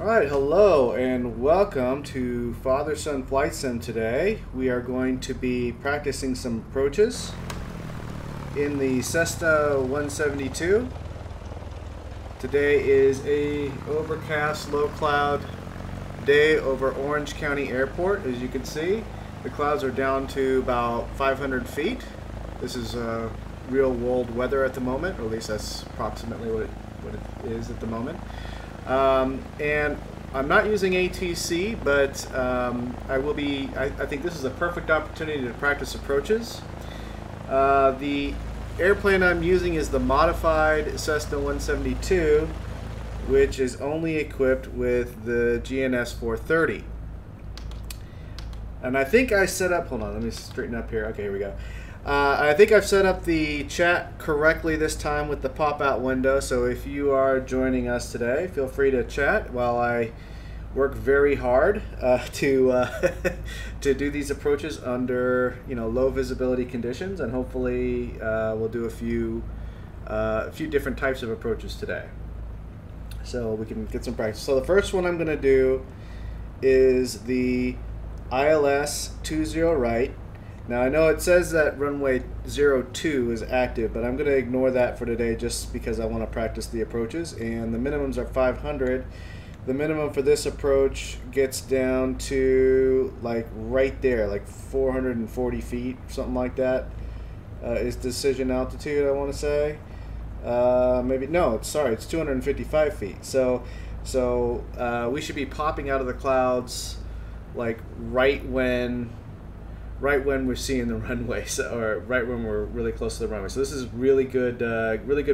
Alright, hello and welcome to Father-Son Flight Sim today. We are going to be practicing some approaches in the Cessna 172. Today is a overcast, low cloud day over Orange County Airport. As you can see, the clouds are down to about 500 feet. This is real world weather at the moment, or at least that's approximately what it is at the moment. And I'm not using ATC, but I will be. I think this is a perfect opportunity to practice approaches. The airplane I'm using is the modified Cessna 172, which is only equipped with the GNS 430. And I think I set up. Hold on, let me straighten up here. Okay, here we go. I think I've set up the chat correctly this time with the pop-out window, so if you are joining us today, feel free to chat while I work very hard to do these approaches under low visibility conditions, and hopefully we'll do a few different types of approaches today, so we can get some practice. So the first one I'm going to do is the ILS 20 right. Now I know it says that runway 02 is active, but I'm going to ignore that for today just because I want to practice the approaches, and the minimums are 500. The minimum for this approach gets down to like right there, like 440 feet, something like that is decision altitude, I want to say. Maybe, no, it's 255 feet. So we should be popping out of the clouds like right when we're seeing the runway, or right when we're really close to the runway. So this is really good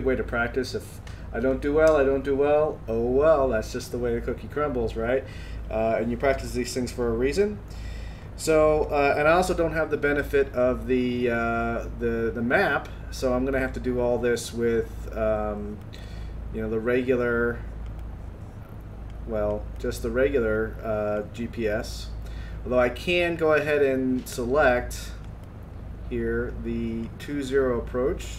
way to practice. If I don't do well, I don't do well. Oh well, that's just the way the cookie crumbles, right? And you practice these things for a reason. So, and I also don't have the benefit of the map, so I'm gonna have to do all this with the regular, just the regular GPS. Although I can go ahead and select here the 20 approach.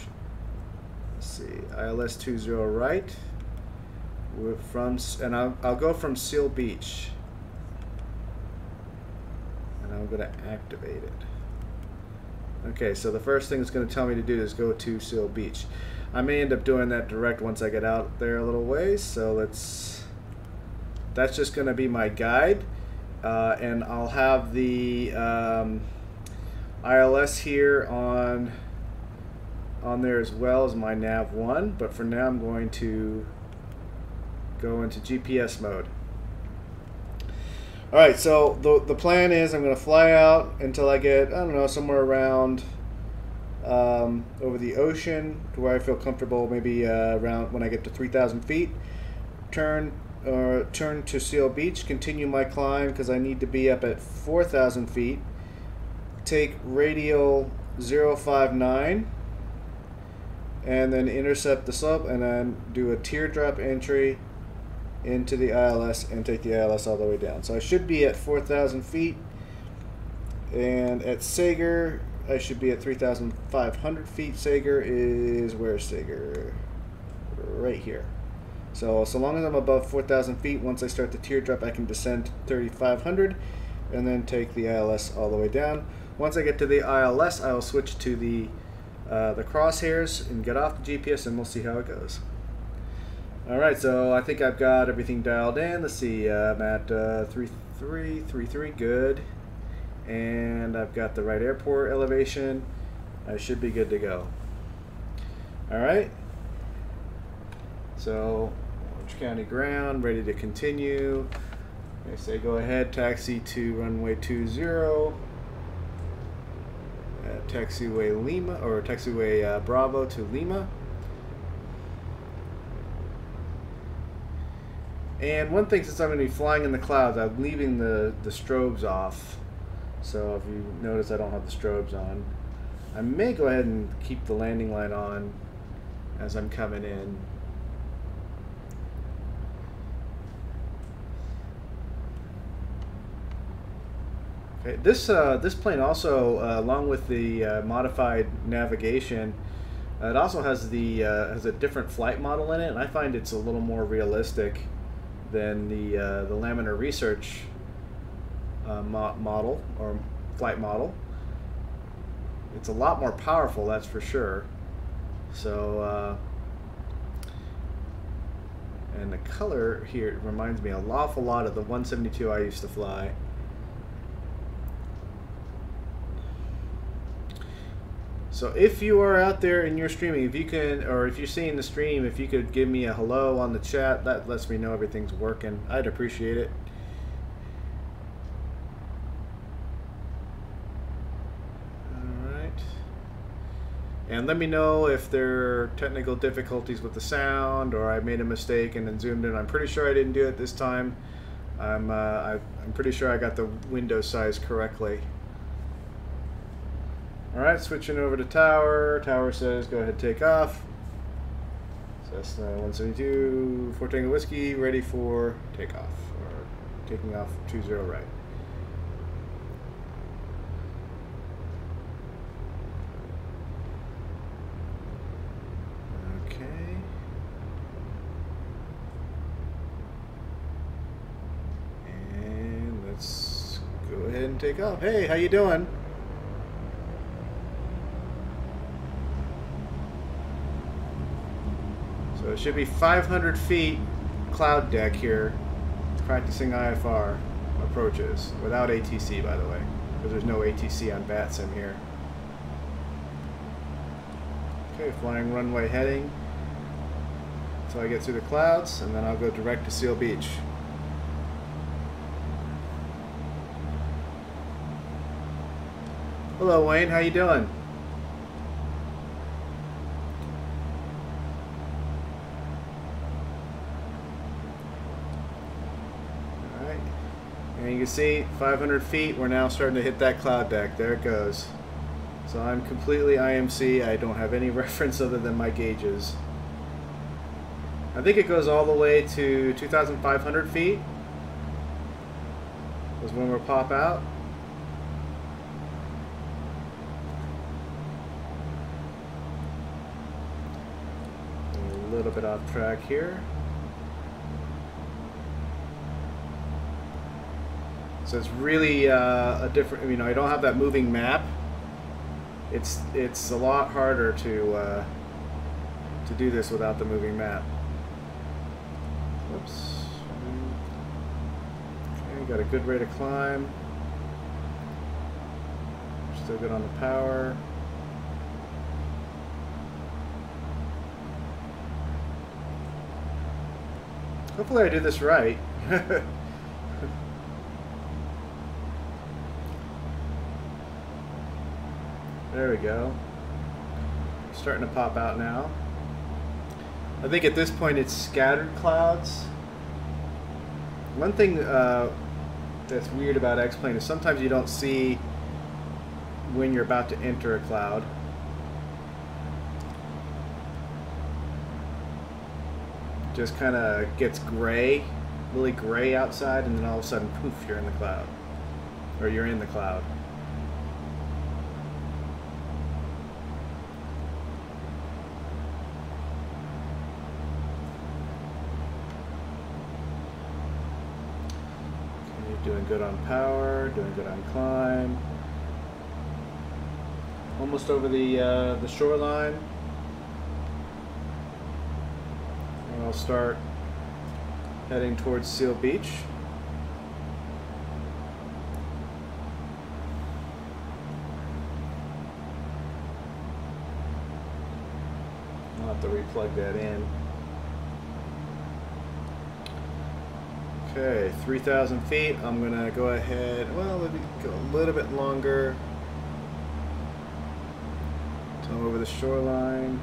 Let's see, ILS 20 right. And I'll go from Seal Beach, and I'm going to activate it. Okay, so the first thing it's going to tell me to do is go to Seal Beach. I may end up doing that direct once I get out there a little ways. So that's just going to be my guide. And I'll have the ILS here on there as well as my nav1, but for now I'm going to go into GPS mode. Alright, so the plan is I'm going to fly out until I get, I don't know, somewhere around over the ocean to where I feel comfortable, maybe around when I get to 3,000 feet. Turn to Seal Beach, continue my climb because I need to be up at 4,000 feet. Take radial 059 and then intercept the slope, and then do a teardrop entry into the ILS and take the ILS all the way down. So I should be at 4,000 feet, and at Sager I should be at 3,500 feet. Sager is, where's Sager? Right here. So long as I'm above 4,000 feet, once I start the teardrop, I can descend to 3,500 and then take the ILS all the way down. Once I get to the ILS, I'll switch to the crosshairs and get off the GPS, and we'll see how it goes. Alright, so I think I've got everything dialed in. Let's see, I'm at 3333, good. And I've got the right airport elevation. I should be good to go. Alright. So, Orange County ground, ready to continue. I say go ahead, taxi to runway 20 at taxiway Lima, or taxiway Bravo to Lima. And one thing, since I'm going to be flying in the clouds, I'm leaving the strobes off. So if you notice I don't have the strobes on, I may go ahead and keep the landing light on as I'm coming in. Okay, this plane also, along with the modified navigation, it also has a different flight model in it, and I find it's a little more realistic than the laminar research model or flight model. It's a lot more powerful, that's for sure. So, and the color here reminds me an awful lot of the 172 I used to fly. So if you are out there and you're streaming, if you can, or if you're seeing the stream, if you could give me a hello on the chat, that lets me know everything's working. I'd appreciate it. All right. And let me know if there are technical difficulties with the sound, or I made a mistake and then zoomed in. I'm pretty sure I didn't do it this time. I'm pretty sure I got the window size correctly. Alright, switching over to tower. Tower says go ahead, take off. Cessna 172, 4 Tango Whiskey, ready for takeoff. Or taking off 20 right. Okay. And let's go ahead and take off. Hey, how you doing? So it should be 500 feet cloud deck here, practicing IFR approaches, without ATC, by the way, because there's no ATC on VATSIM here. Okay, flying runway heading until I get through the clouds, and then I'll go direct to Seal Beach. Hello, Wayne. How you doing? And you can see 500 feet, we're now starting to hit that cloud deck. There it goes. So I'm completely IMC. I don't have any reference other than my gauges. I think it goes all the way to 2,500 feet is when we'll pop out. A little bit off track here. So it's really a different, you know, I don't have that moving map. It's a lot harder to do this without the moving map. Whoops. Okay, got a good rate of climb. Still good on the power. Hopefully I do this right. There we go. Starting to pop out now. I think at this point it's scattered clouds. One thing that's weird about X-Plane is sometimes you don't see when you're about to enter a cloud. Just kind of gets gray, really gray outside, and then all of a sudden, poof, you're in the cloud. Or you're in the cloud. Doing good on power, doing good on climb. Almost over the shoreline. And I'll start heading towards Seal Beach. I'll have to replug that in. Okay, 3,000 feet. I'm gonna go ahead, well, maybe go a little bit longer till I'm over the shoreline.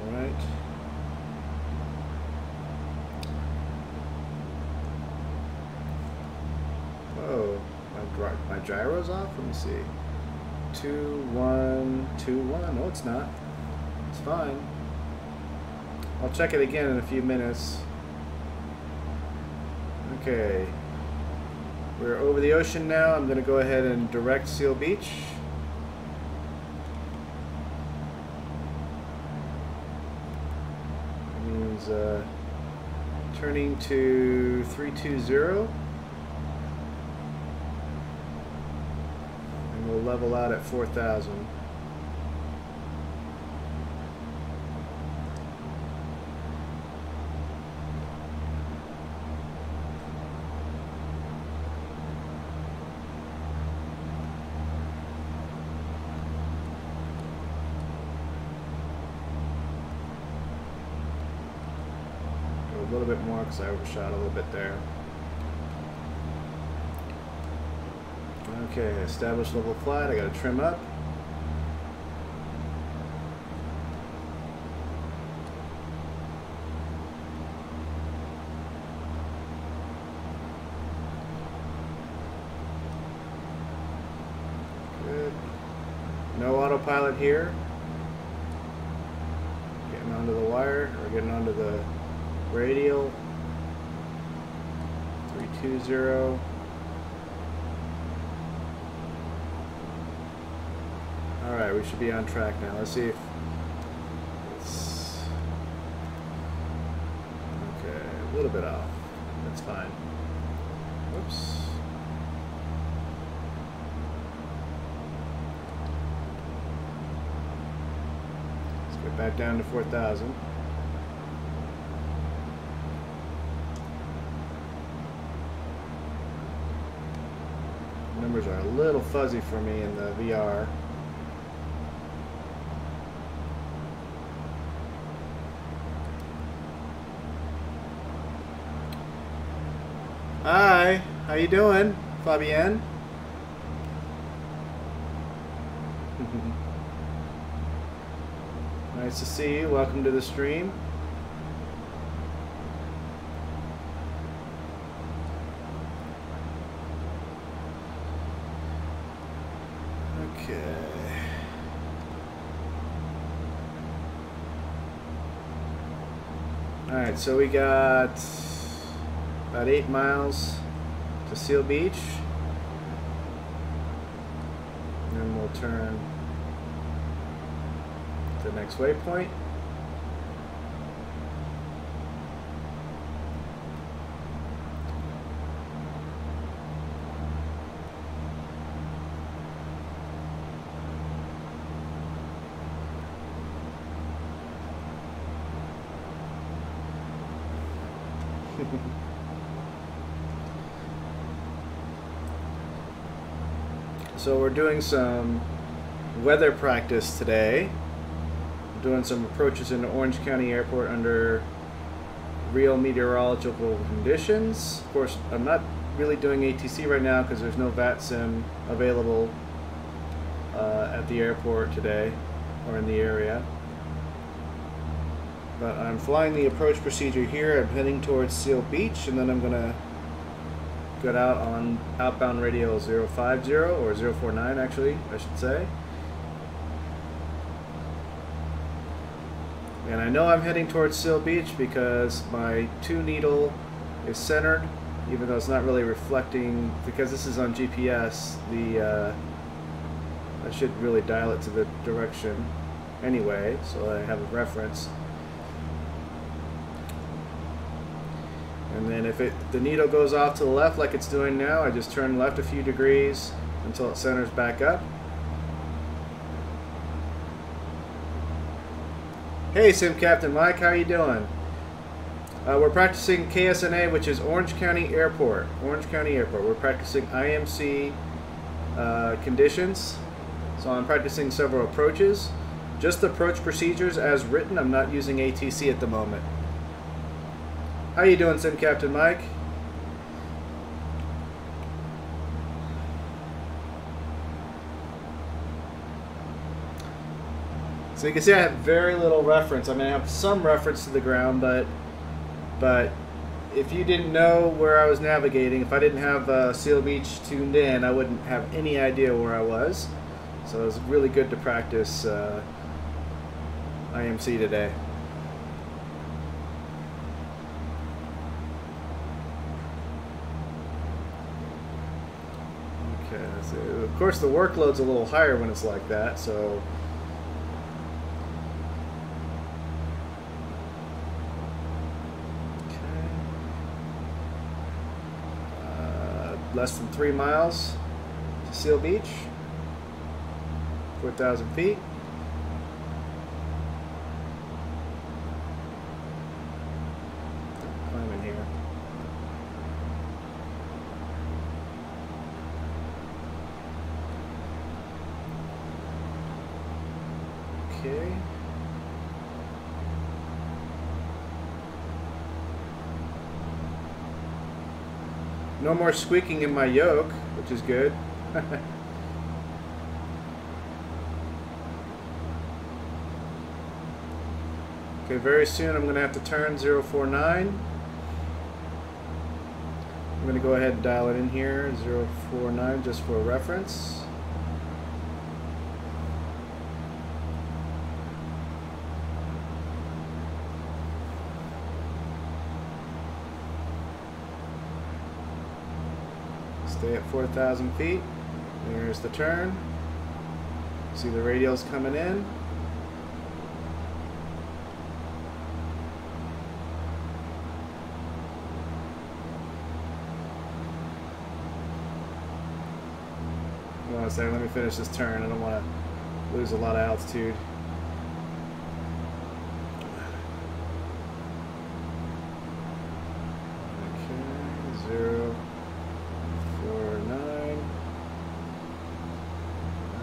All right. Oh, my gyro's off? Let me see. 2, 1, 2, 1. No, it's not. It's fine. I'll check it again in a few minutes. Okay. We're over the ocean now. I'm going to go ahead and direct Seal Beach. It means turning to 320. And we'll level out at 4,000. A little bit more because I overshot a little bit there. Okay, establish level flight. I got to trim up. Good. No autopilot here. Getting onto the wire, or getting onto the radial. 320. Alright, we should be on track now. Let's see if it's okay, a little bit off. That's fine. Whoops. Let's get back down to 4,000. Numbers are a little fuzzy for me in the VR. Hi, how you doing, Fabienne? Nice to see you. Welcome to the stream. Okay. All right, so we got about 8 miles to Seal Beach, and then we'll turn to the next waypoint. So we're doing some weather practice today. We're doing some approaches into Orange County Airport under real meteorological conditions. Of course, I'm not really doing ATC right now because there's no VAT sim available at the airport today or in the area. But I'm flying the approach procedure here. I'm heading towards Seal Beach, and then I'm going to get out on outbound radio 050 or 049 actually, I should say. And I know I'm heading towards Seal Beach because my 2 needle is centered, even though it's not really reflecting, because this is on GPS, I should really dial it to the direction anyway, so I have a reference. And then if the needle goes off to the left like it's doing now, I just turn left a few degrees until it centers back up. Hey, Sim Captain Mike, how are you doing? We're practicing KSNA, which is Orange County Airport. Orange County Airport. We're practicing IMC conditions. So I'm practicing several approaches. Just approach procedures as written. I'm not using ATC at the moment. How you doing, Sim Captain Mike? So you can see I have very little reference. I mean, I have some reference to the ground, but if you didn't know where I was navigating, if I didn't have Seal Beach tuned in, I wouldn't have any idea where I was. So it was really good to practice IMC today. Okay, so of course the workload's a little higher when it's like that, so less than 3 miles to Seal Beach, 4,000 feet. Climbing here. Okay. No more squeaking in my yoke, which is good. Okay, very soon I'm going to have to turn 049. I'm going to go ahead and dial it in here, 049, just for reference. Stay at 4,000 feet. There's the turn. See the radials coming in. Hold on a second, let me finish this turn. I don't want to lose a lot of altitude. Okay, 049.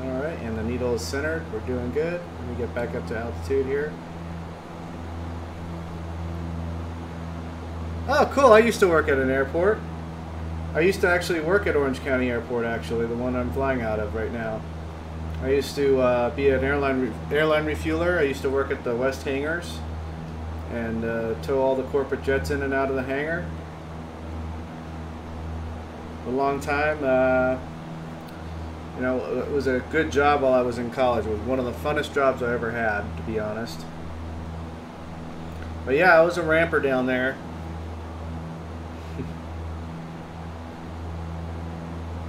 Alright, and the needle is centered. We're doing good. Let me get back up to altitude here. Oh, cool. I used to work at an airport. I used to actually work at Orange County Airport, actually, the one I'm flying out of right now. I used to be an airline refueler. I used to work at the West Hangars and tow all the corporate jets in and out of the hangar. A long time. You know, it was a good job while I was in college. It was one of the funnest jobs I ever had, to be honest. But yeah, I was a ramper down there.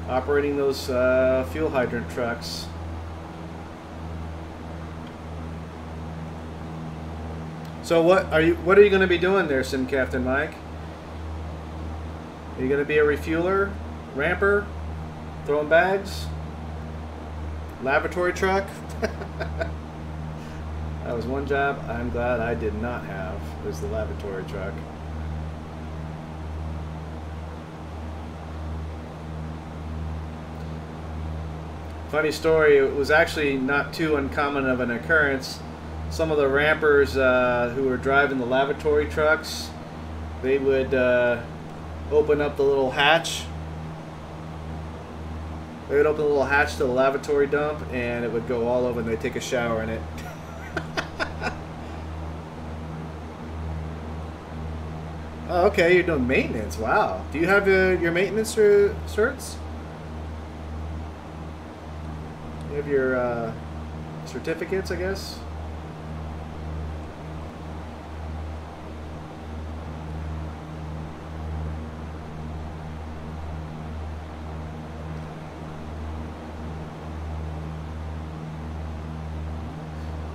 Operating those fuel hydrant trucks. So what are you going to be doing there, Sim Captain Mike? Are you going to be a refueler, ramper, throwing bags, lavatory truck? That was one job I'm glad I did not have, was the lavatory truck. Funny story, it was actually not too uncommon of an occurrence. Some of the rampers who were driving the lavatory trucks, they would open up the little hatch. They would open the little hatch to the lavatory dump and it would go all over and they'd take a shower in it. Oh, okay, you're doing maintenance. Wow. Do you have your maintenance certs? You have your certificates, I guess?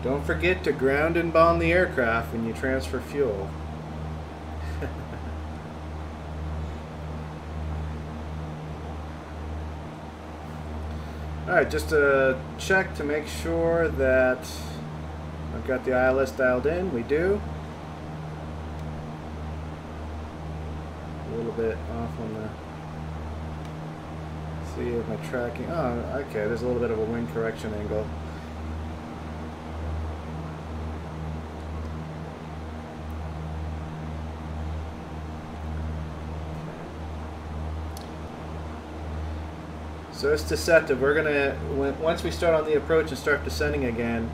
Don't forget to ground and bond the aircraft when you transfer fuel. Alright, just to check to make sure that I've got the ILS dialed in. We do. A little bit off on the... See if my tracking... Oh, okay, there's a little bit of a wing correction angle. So it's deceptive. We're gonna, once we start on the approach and start descending again,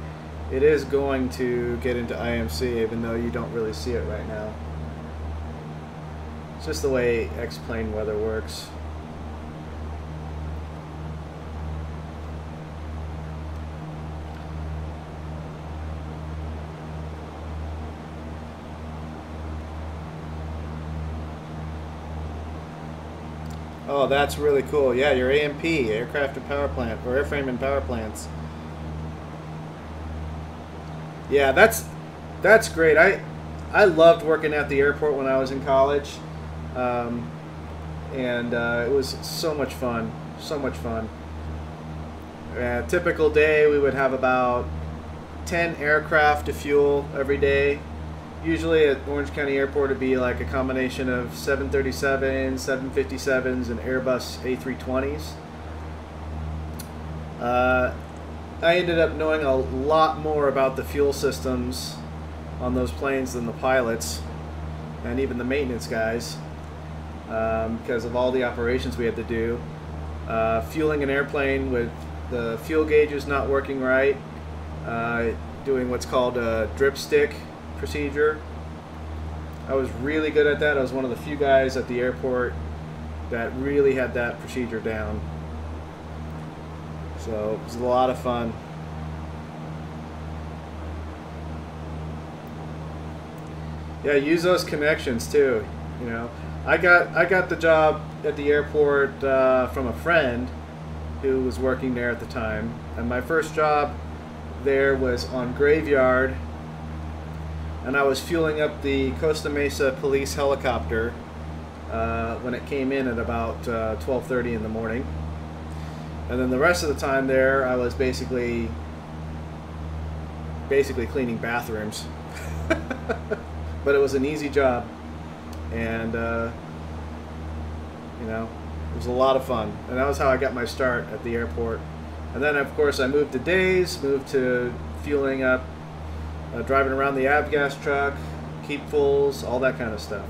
it is going to get into IMC, even though you don't really see it right now. It's just the way X-plane weather works. Oh, that's really cool. Yeah, your AMP, aircraft and power plant, or airframe and power plants. Yeah, that's great. I loved working at the airport when I was in college, um, and it was so much fun. So much fun. Typical day, we would have about 10 aircraft to fuel every day. Usually at Orange County Airport, it'd be like a combination of 737s, 757s, and Airbus A320s. I ended up knowing a lot more about the fuel systems on those planes than the pilots and even the maintenance guys, because of all the operations we had to do. Fueling an airplane with the fuel gauges not working right, doing what's called a drip stick procedure. I was really good at that. I was one of the few guys at the airport that really had that procedure down. So it was a lot of fun. Yeah, use those connections too. You know, I got the job at the airport from a friend who was working there at the time, and my first job there was on Graveyard, and I was fueling up the Costa Mesa police helicopter when it came in at about 12:30 in the morning. And then the rest of the time there, I was basically cleaning bathrooms. But it was an easy job, and you know, it was a lot of fun. And that was how I got my start at the airport. And then, of course, I moved to days, moved to fueling up, driving around the avgas truck, keep fulls, all that kind of stuff.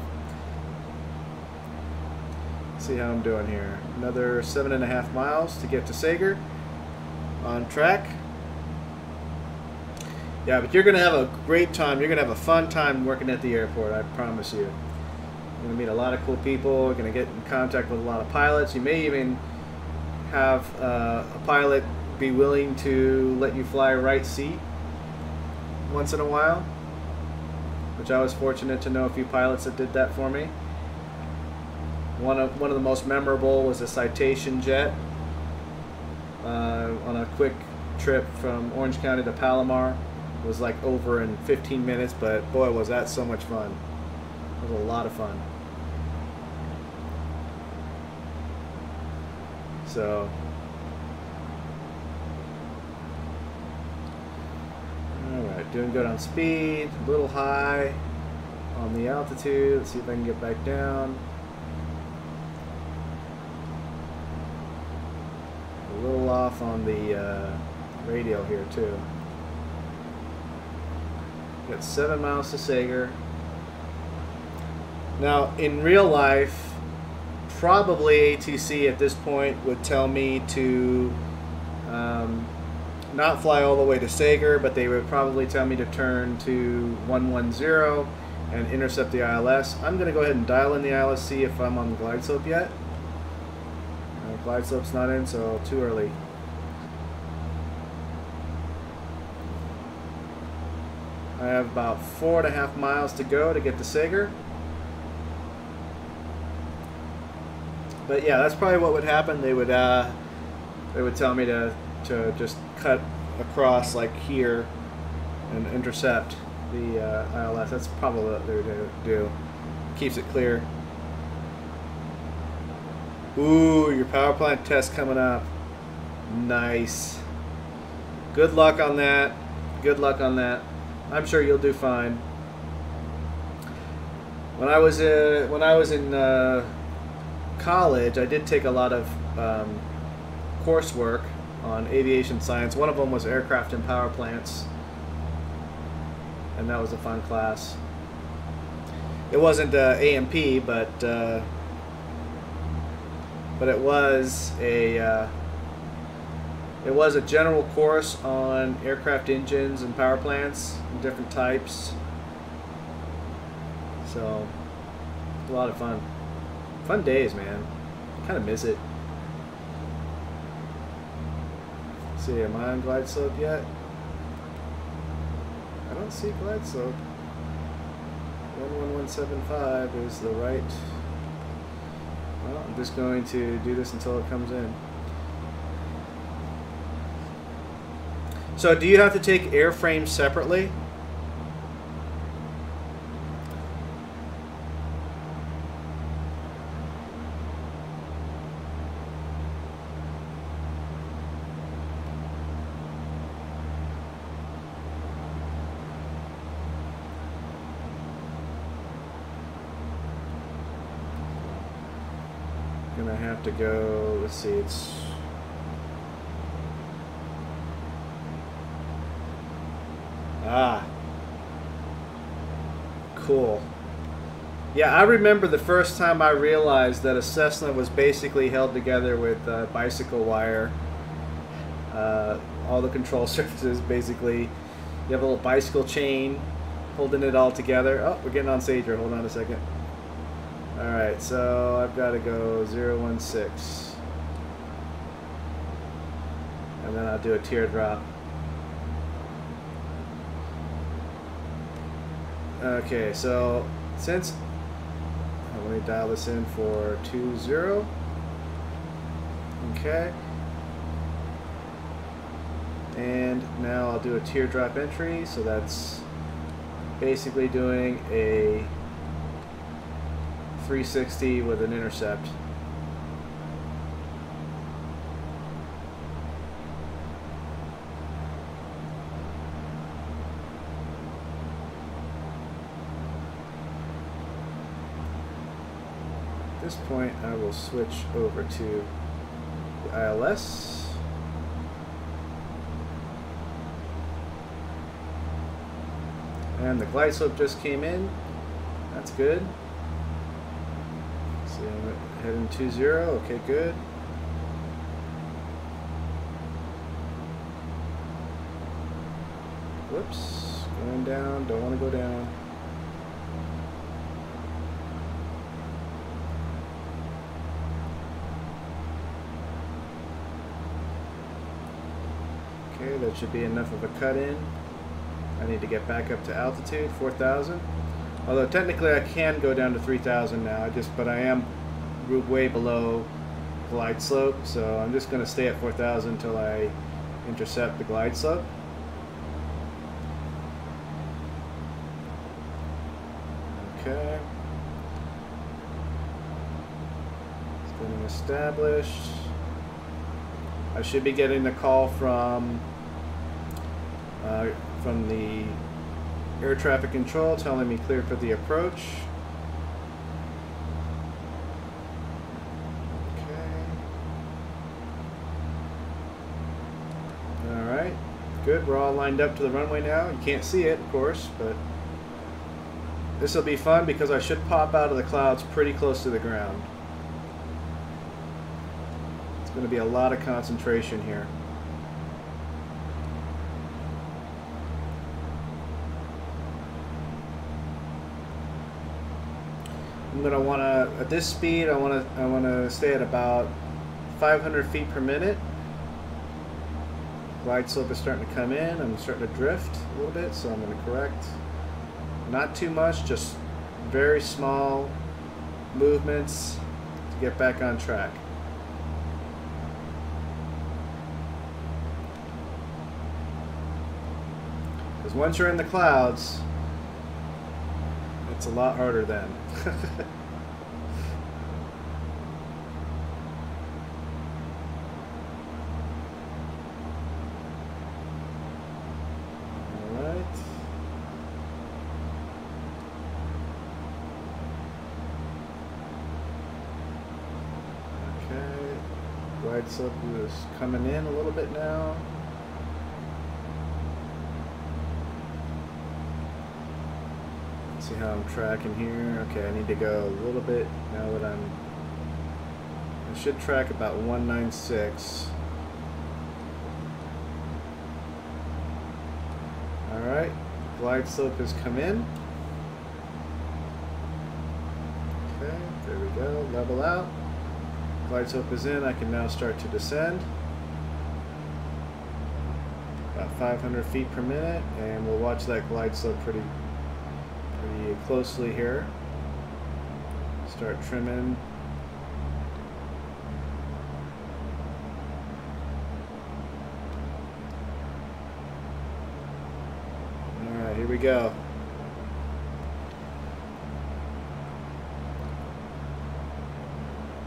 Let's see how I'm doing here. Another 7.5 miles to get to Sager. On track. Yeah, but you're going to have a great time. You're going to have a fun time working at the airport, I promise you. You're going to meet a lot of cool people. You're going to get in contact with a lot of pilots. You may even have a pilot be willing to let you fly right seat once in a while, which I was fortunate to know a few pilots that did that for me. One of the most memorable was a Citation jet on a quick trip from Orange County to Palomar. It was like over in 15 minutes, but boy, was that so much fun. It was a lot of fun. So, alright, doing good on speed, a little high on the altitude. Let's see if I can get back down. A little off on the radio here too. Got 7 miles to Sager. Now, in real life, probably ATC at this point would tell me to not fly all the way to Sager, but they would probably tell me to turn to 110 and intercept the ILS. I'm going to go ahead and dial in the ILS, see if I'm on the glide slope yet. Glide slope's not in, so too early. I have about 4.5 miles to go to get to Sager. But yeah, that's probably what would happen. They would tell me to just cut across like here and intercept the ILS. That's probably what they would do. Keeps it clear. Ooh, your power plant test coming up. Nice. Good luck on that. Good luck on that. I'm sure you'll do fine. When I was in college, I did take a lot of coursework on aviation science. One of them was aircraft and power plants, and that was a fun class. It wasn't AMP, but it was a general course on aircraft engines and power plants and different types. So, a lot of fun. Fun days, man. Kind of miss it. Let's see, am I on glide slope yet? I don't see glide slope. 11175 is the right Well, I'm just going to do this until it comes in. So do you have to take airframes separately? Gonna have to go, let's see, it's cool. Yeah, I remember the first time I realized that a Cessna was basically held together with bicycle wire. All the control surfaces, basically, you have a little bicycle chain holding it all together. Oh, we're getting on stage here. Hold on a second. Alright, so I've got to go 016. And then I'll do a teardrop. Okay, so since... let me dial this in for 20. Okay. And now I'll do a teardrop entry, so that's basically doing a 360 with an intercept. At this point, I will switch over to the ILS. And the glide slope just came in. That's good. See, I'm heading 20. Okay, good. Whoops. Going down. Don't want to go down. Okay, that should be enough of a cut in. I need to get back up to altitude, 4,000. Although technically I can go down to 3,000 now, but I am way below glide slope, so I'm just going to stay at 4,000 until I intercept the glide slope. Okay. It's getting established. I should be getting the call from the air traffic control telling me clear for the approach. Okay. Alright, good. We're all lined up to the runway now. You can't see it, of course, but this will be fun because I should pop out of the clouds pretty close to the ground. It's going to be a lot of concentration here. I'm gonna wanna, at this speed, I wanna stay at about 500 feet per minute. Glide slope is starting to come in. I'm starting to drift a little bit, so I'm gonna correct. Not too much, just very small movements to get back on track. Because once you're in the clouds, it's a lot harder then. Alright. Okay. Glide slope is coming in a little bit now. See how I'm tracking here. Okay, I need to go a little bit now that I should track about 196. Alright, glide slope has come in. Okay, there we go, level out. Glide slope is in, I can now start to descend. About 500 feet per minute, and we'll watch that glide slope pretty closely here. Start trimming go.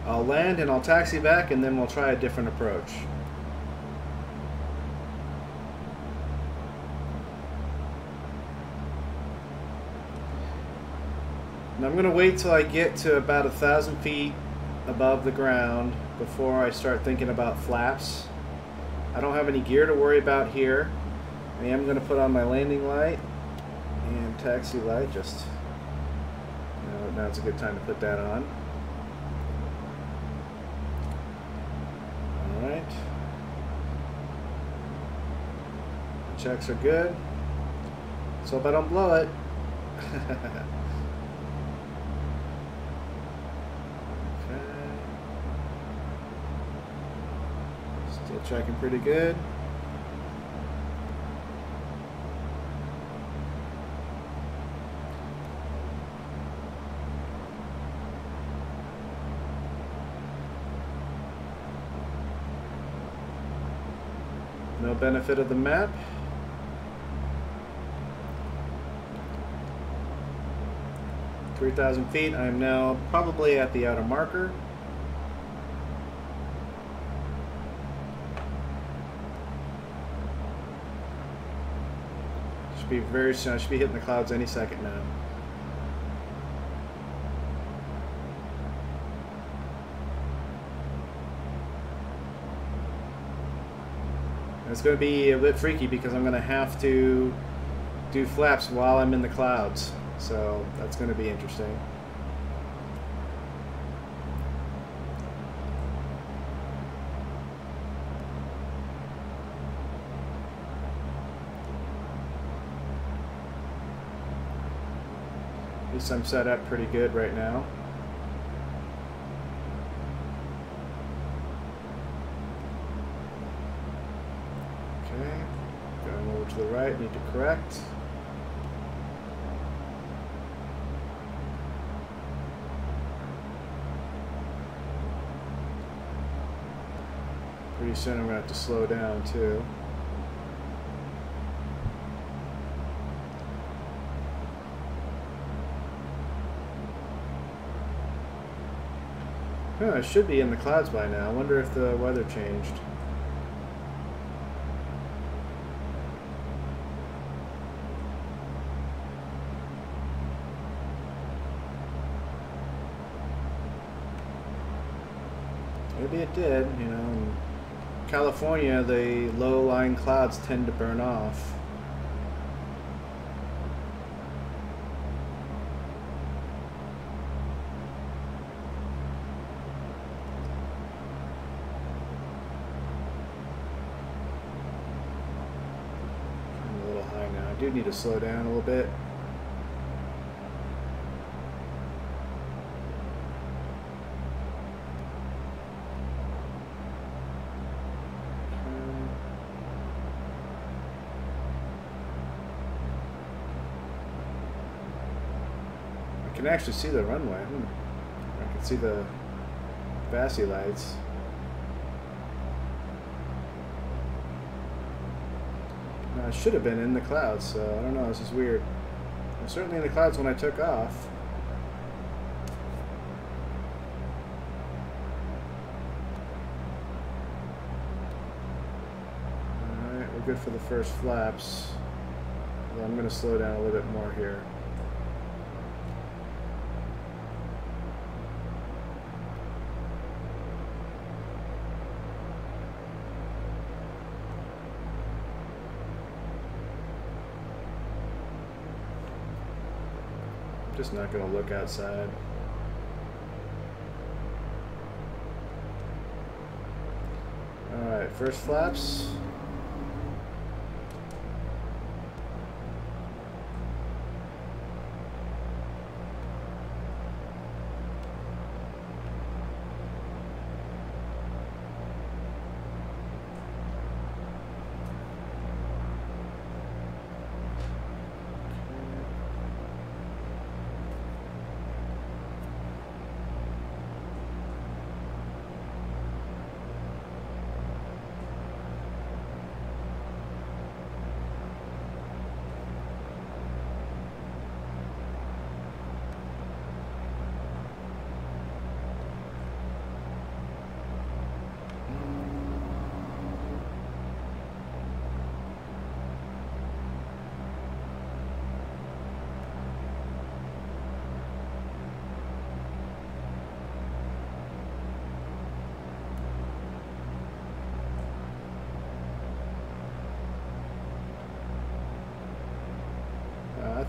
I'll land and I'll taxi back, and then we'll try a different approach. And I'm going to wait till I get to about 1,000 feet above the ground before I start thinking about flaps. I don't have any gear to worry about here. I am going to put on my landing light and taxi light. Just now's a good time to put that on. All right. Checks are good. Let's hope I don't blow it. Still tracking pretty good. No benefit of the map. – 3,000 feet. I am now probably at the outer marker. Should be very soon. I should be hitting the clouds any second now. It's going to be a bit freaky because I'm going to have to do flaps while I'm in the clouds. So that's going to be interesting. At least I'm set up pretty good right now. Okay, going over to the right, need to correct. Pretty soon I'm going to have to slow down too. Oh, I should be in the clouds by now. I wonder if the weather changed. Maybe it did, you know. In California, the low-lying clouds tend to burn off. I'm a little high now. I do need to slow down a little bit. I can actually see the runway. I can see the Vassy lights. I should have been in the clouds, so I don't know, this is weird. I was certainly in the clouds when I took off. Alright, we're good for the first flaps. Well, I'm going to slow down a little bit more here. Just not going to look outside. Alright, first flaps.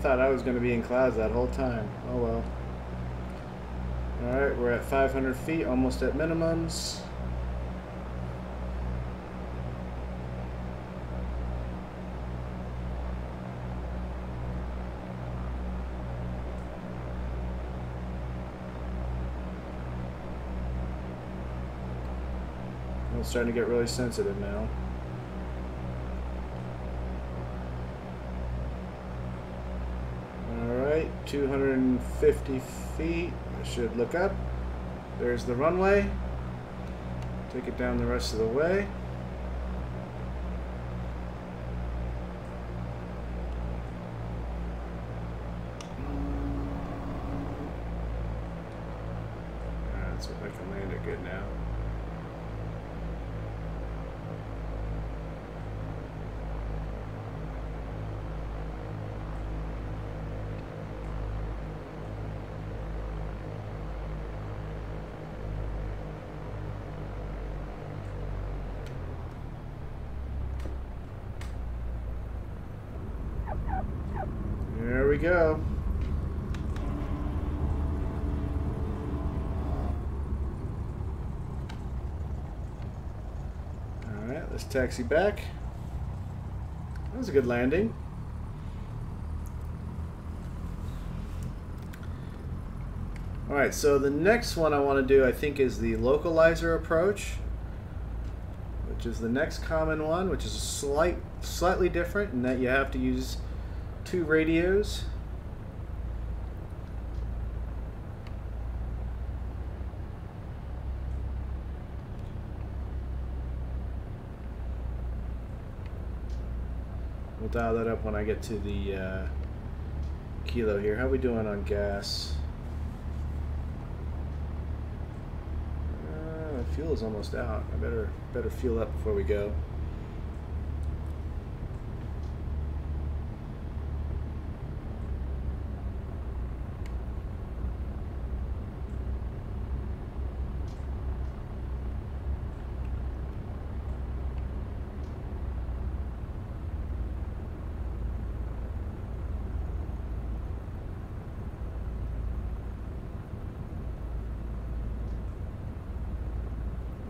thought I was going to be in clouds that whole time. Oh well. Alright, we're at 500 feet, almost at minimums. It's starting to get really sensitive now. Alright, 250 feet. I should look up. There's the runway. Take it down the rest of the way. That's what I can land it good now. There we go. All right, let's taxi back. That was a good landing. All right, so the next one I want to do, I think, is the localizer approach, which is the next common one, which is slightly different in that you have to use 2 radios. We'll dial that up when I get to the kilo here. How are we doing on gas? Fuel is almost out. I better fuel up before we go.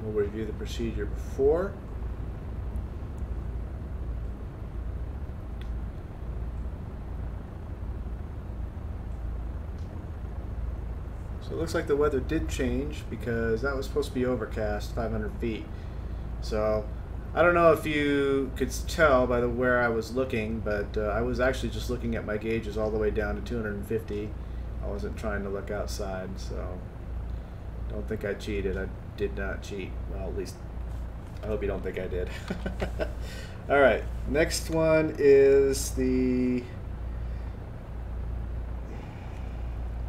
We'll review the procedure before. So it looks like the weather did change because that was supposed to be overcast 500 feet. So I don't know if you could tell by where I was looking, but I was actually just looking at my gauges all the way down to 250. I wasn't trying to look outside, so don't think I cheated. I did not cheat. Well, at least I hope you don't think I did. All right, next one is the,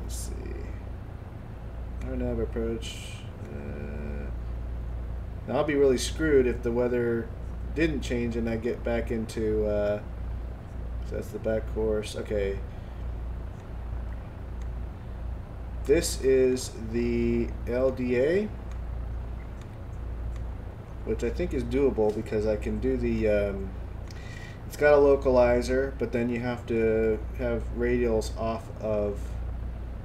let's see, RNAV approach. Now I'll be really screwed if the weather didn't change and I get back into, so that's the back course. Okay. This is the LDA, which I think is doable because I can do the, it's got a localizer, but then you have to have radials off of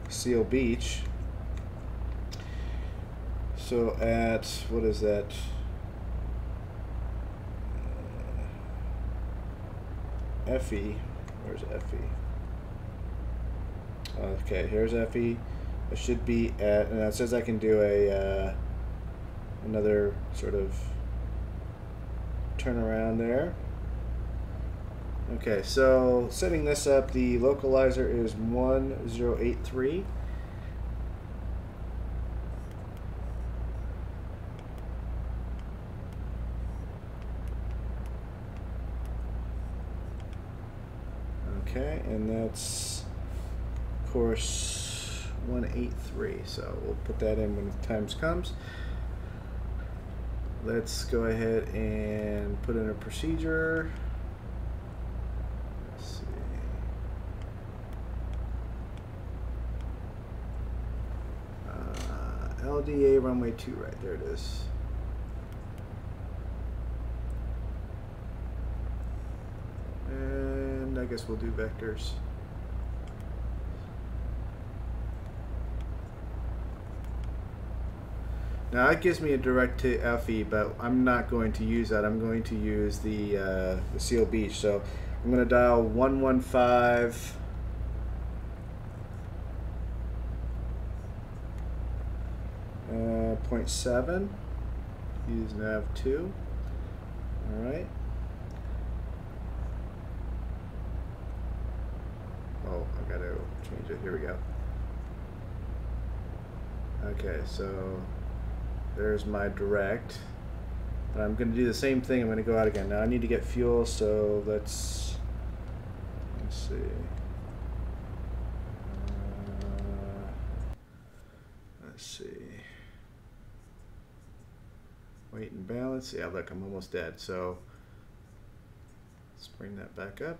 Seal Beach. So at, what is that? FE, where's FE? Okay, here's FE. I should be at, and it says I can do a another sort of turnaround there. Okay, so setting this up, the localizer is 1083. Okay, and that's course 183, so we'll put that in when the time comes. Let's go ahead and put in a procedure. Let's see. LDA runway 2, right there it is. And I guess we'll do vectors. Now it gives me a direct to FE, but I'm not going to use that. I'm going to use the Seal Beach. So I'm going to dial 115. .7. Use nav 2. All right. Oh, I gotta change it. Here we go. Okay, so there's my direct. But I'm going to do the same thing. I'm going to go out again. Now I need to get fuel, so let's see. Let's see. Weight and balance. Yeah, look, I'm almost dead. So let's bring that back up.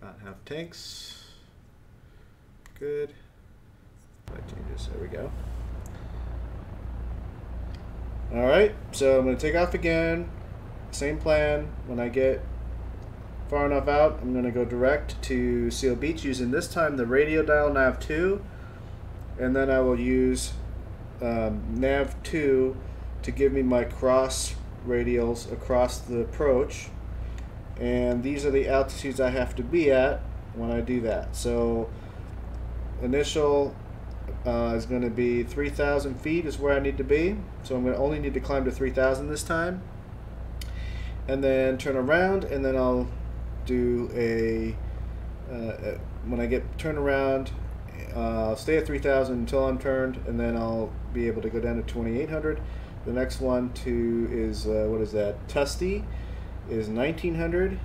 About half tanks. Good. Light changes. There we go. All right, so I'm going to take off again. Same plan. When I get far enough out, I'm going to go direct to Seal Beach using this time the radio dial nav 2, and then I will use nav 2 to give me my cross radials across the approach, and these are the altitudes I have to be at when I do that. So initial is going to be 3,000 feet is where I need to be, so I'm going to only need to climb to 3,000 this time, and then turn around, and then I'll do a when I get turn around, I'll stay at 3,000 until I'm turned, and then I'll be able to go down to 2,800. The next one is what is that? Tusty is 1,900,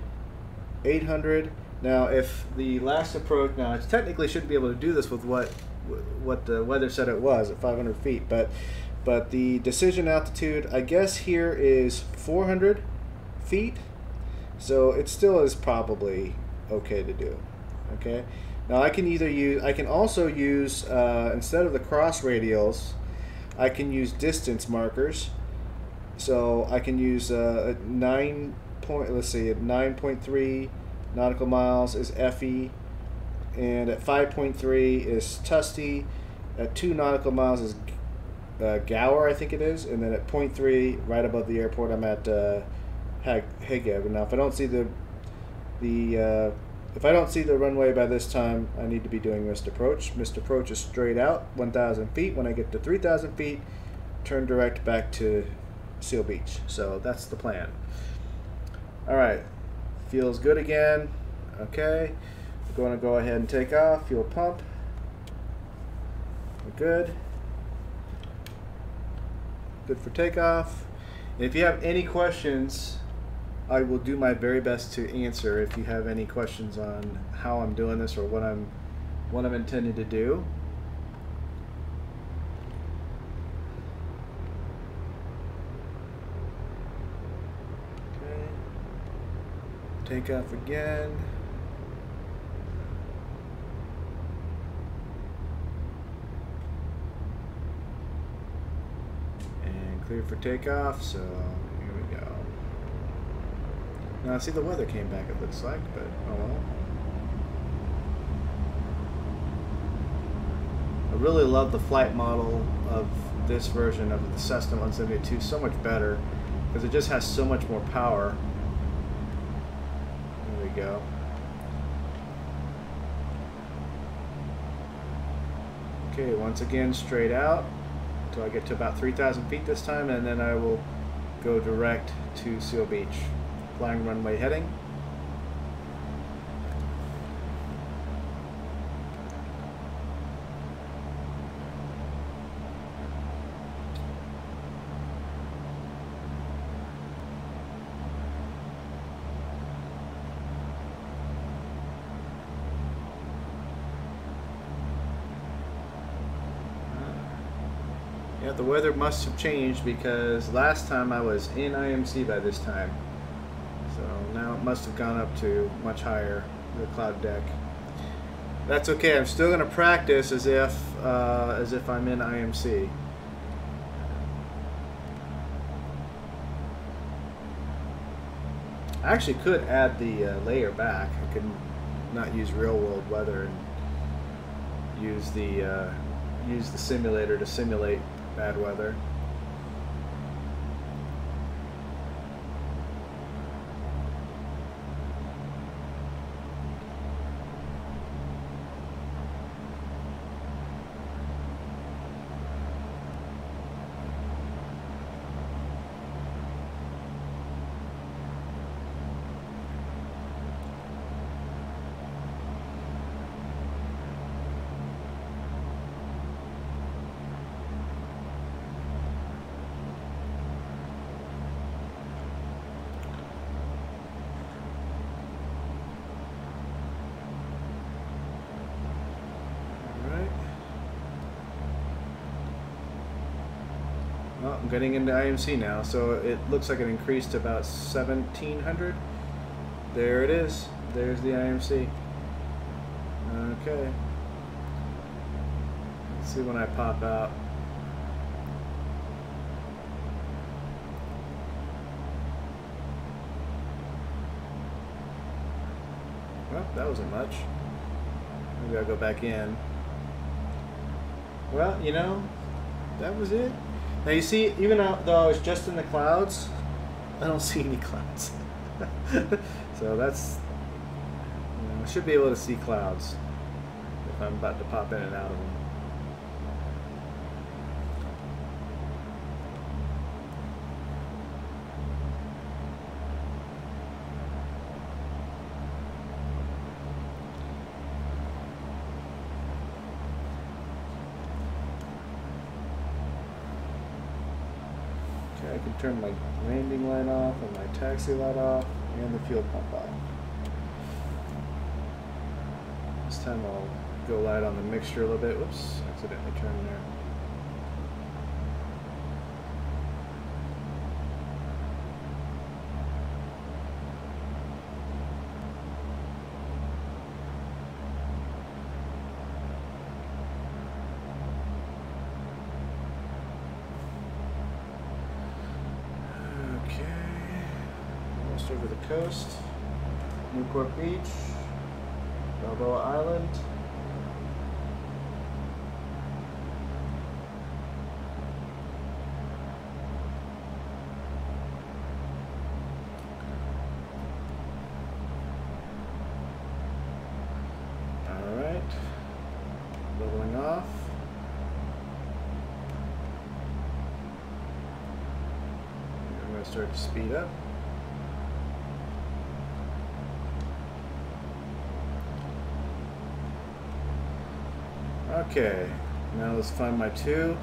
800. Now, if the last approach, now I technically shouldn't be able to do this with what the weather said it was at 500 feet, but the decision altitude, I guess here is 400 feet, so it still is probably okay to do. Okay. Now I can also use instead of the cross radials, I can use distance markers. So I can use at 9.3 nautical miles is FE, and at 5.3 is Tusty, at 2 nautical miles is Gower, I think it is, and then at 0.3, right above the airport, I'm at Hageb. Now, if I don't see if I don't see the runway by this time, I need to be doing missed approach. Missed approach is straight out, 1,000 feet. When I get to 3,000 feet, turn direct back to Seal Beach. So that's the plan. All right, feels good again. Okay, we're going to go ahead and take off. Fuel pump. We're good. Good for takeoff. And if you have any questions, I will do my very best to answer. If you have any questions on how I'm doing this or what I'm intending to do. Okay. Take off again. And clear for takeoff, so here we go. Now, see, the weather came back, it looks like, but oh well. I really love the flight model of this version of the Cessna 172 so much better because it just has so much more power. There we go. Okay, once again, straight out until I get to about 3,000 feet this time, and then I will go direct to Seal Beach. Flying runway heading. Yeah, the weather must have changed because last time I was in IMC by this time. So now it must have gone up to much higher, the cloud deck. That's okay. I'm still going to practice as if I'm in IMC. I actually could add the layer back. I could not use real world weather and use the simulator to simulate bad weather. Well, I'm getting into IMC now, so it looks like it increased to about 1,700. There it is. There's the IMC. Okay. Let's see when I pop out. Well, that wasn't much. Maybe I'll go back in. Well, you know, that was it. Now you see, even though I was just in the clouds, I don't see any clouds. So that's, you know, I should be able to see clouds if I'm about to pop in and out of them. I can turn my landing light off and my taxi light off and the fuel pump off. This time I'll go light on the mixture a little bit. Whoops, accidentally turned there. Over the coast, Newport Beach, Balboa Island. All right, leveling off. I'm going to start to speed up. Okay, now let's find my 2.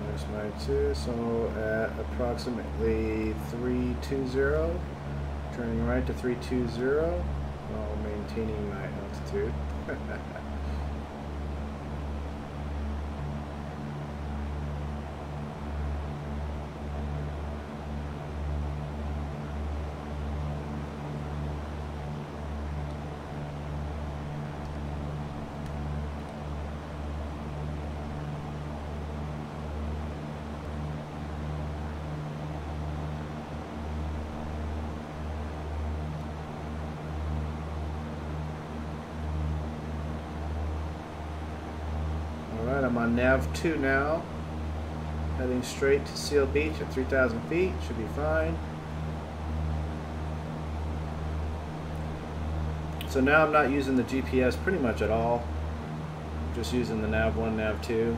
There's my 2, so at approximately 320, turning right to 320, while maintaining my altitude. Alright, I'm on nav 2 now, heading straight to Seal Beach at 3,000 feet, should be fine. So now I'm not using the GPS pretty much at all, I'm just using the nav 1, nav 2.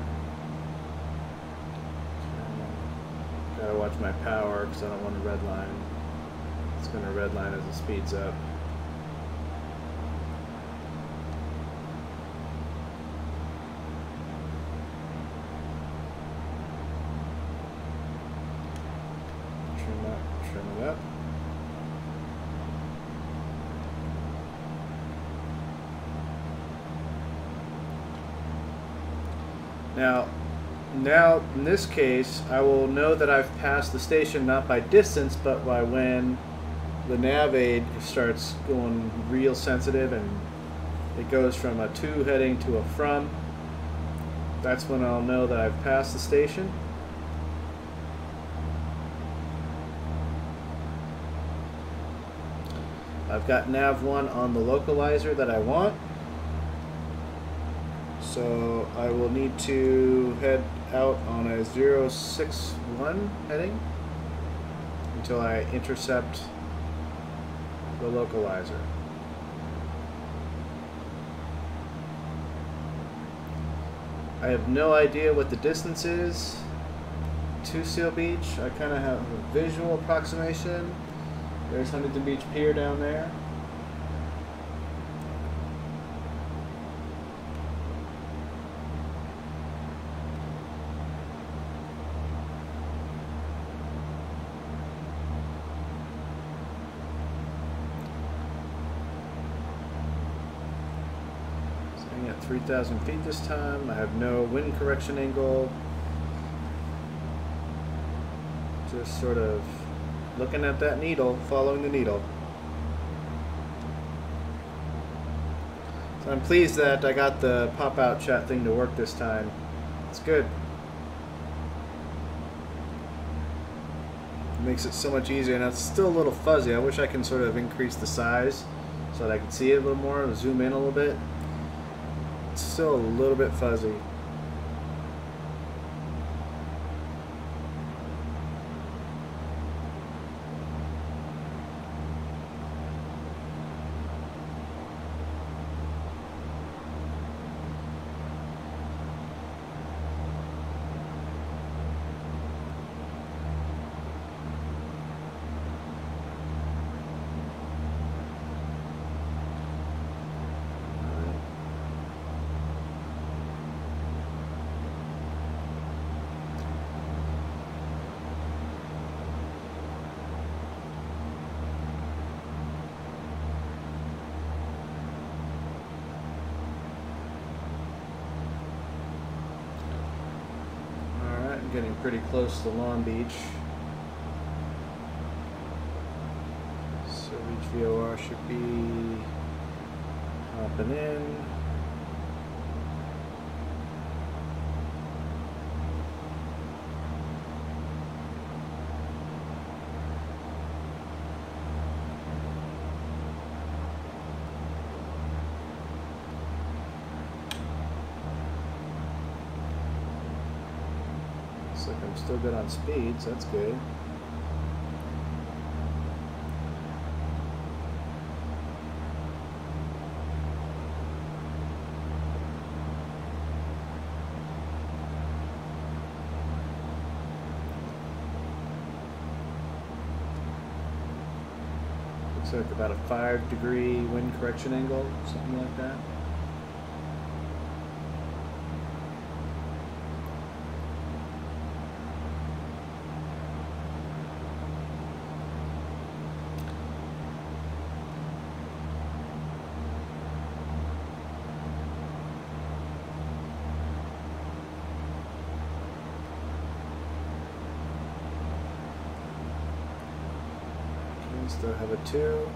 Gotta watch my power because I don't want to redline. It's going to redline as it speeds up. Trim it up. Now in this case, I will know that I've passed the station not by distance, but by when the nav aid starts going real sensitive and it goes from a to heading to a from. That's when I'll know that I've passed the station. I've got nav 1 on the localizer that I want. So So I will need to head out on a 061 heading until I intercept the localizer. I have no idea what the distance is to Seal Beach. I kind of have a visual approximation. There's Huntington Beach Pier down there. Staying at 3,000 feet this time. I have no wind correction angle. Just sort of looking at that needle, following the needle. So I'm pleased that I got the pop-out chat thing to work this time. It's good. It makes it so much easier, and it's still a little fuzzy. I wish I can sort of increase the size so that I can see it a little more, zoom in a little bit. It's still a little bit fuzzy. Getting pretty close to Long Beach. So Beach VOR should be hopping in. Like I'm still good on speed, so that's good. Looks like about a 5-degree wind correction angle, something like that. Still have a 2.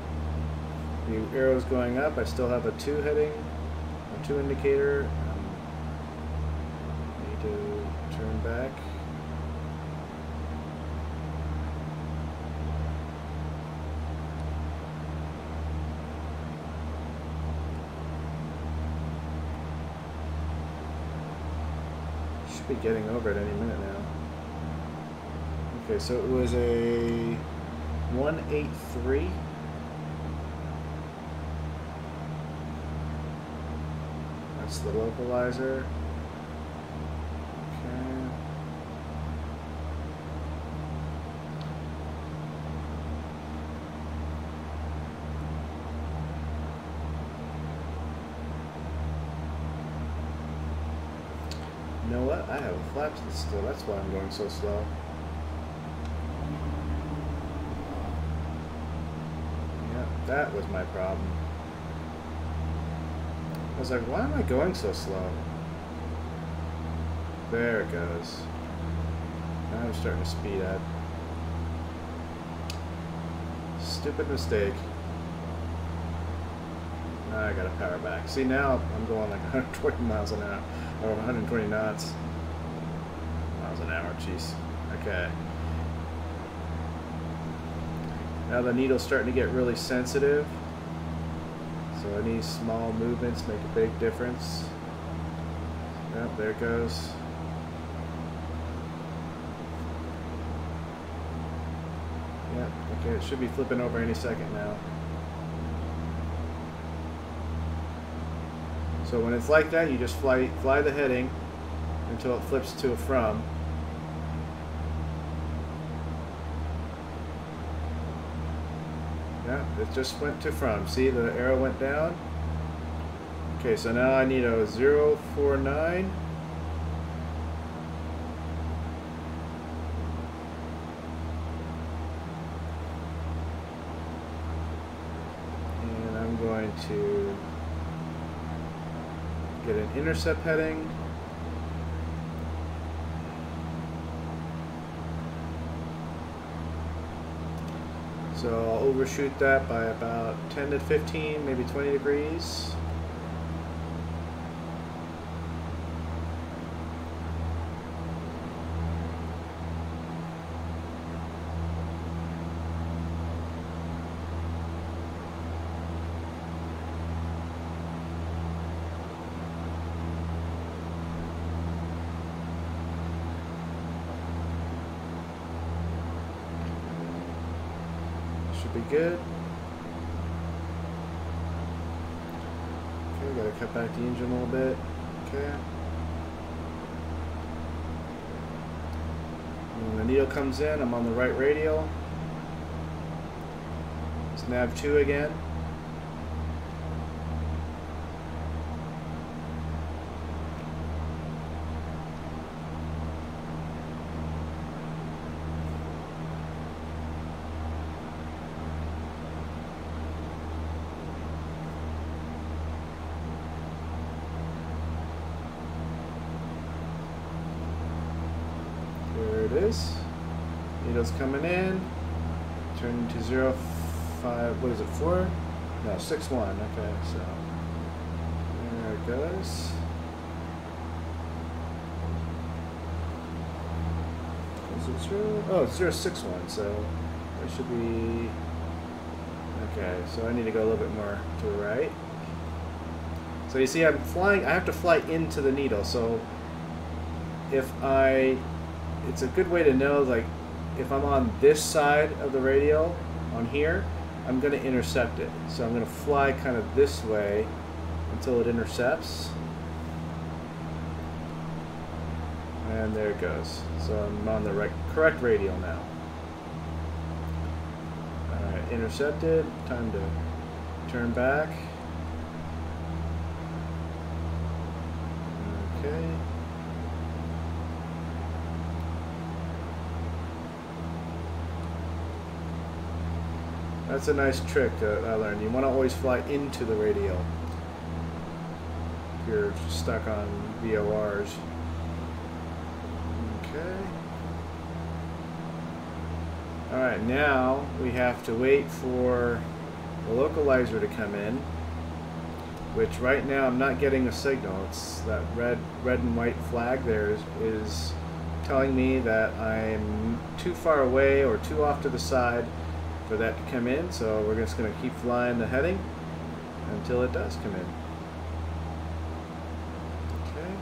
The arrow's going up. I still have a 2 heading, a 2 indicator. Need to turn back. Should be getting over it any minute now. Okay, so it was a 183. That's the localizer. Okay. You know what? I have a flaps still. That's why I'm going so slow. That was my problem. I was like, why am I going so slow? There it goes. Now I'm starting to speed up. Stupid mistake. Now I gotta power back. See, now I'm going like 120 miles an hour. Or 120 knots. Miles an hour, jeez. Okay. Now the needle's starting to get really sensitive, so any small movements make a big difference. there it goes. Yeah, okay, it should be flipping over any second now. So when it's like that, you just fly the heading until it flips to a from. Yeah, it just went to from. See, the arrow went down. Okay, so now I need a 049. And I'm going to get an intercept heading. So I'll overshoot that by about 10 to 15, maybe 20 degrees. Should be good. Okay, gotta cut back the engine a little bit. Okay. And when the needle comes in, I'm on the right radial. It's nav 2 again. There it is. Needle's coming in. Turn to 0.5. What is it? 4? No, 6.1. Okay, so there it goes. Is it 0? Oh, it's 0.61. So it should be. Okay, so I need to go a little bit more to the right. So you see, I'm flying. I have to fly into the needle. So it's a good way to know, like, if I'm on this side of the radial, on here, I'm going to intercept it. So I'm going to fly kind of this way until it intercepts. And there it goes. So I'm on the correct radial now. Alright, intercepted. Time to turn back. Okay. That's a nice trick that I learned. You want to always fly into the radial if you're stuck on VORs. Okay. Alright, now we have to wait for the localizer to come in, which right now I'm not getting a signal. It's that red and white flag there is telling me that I'm too far away or too off to the side for that to come in, so we're just going to keep flying the heading until it does come in. Okay.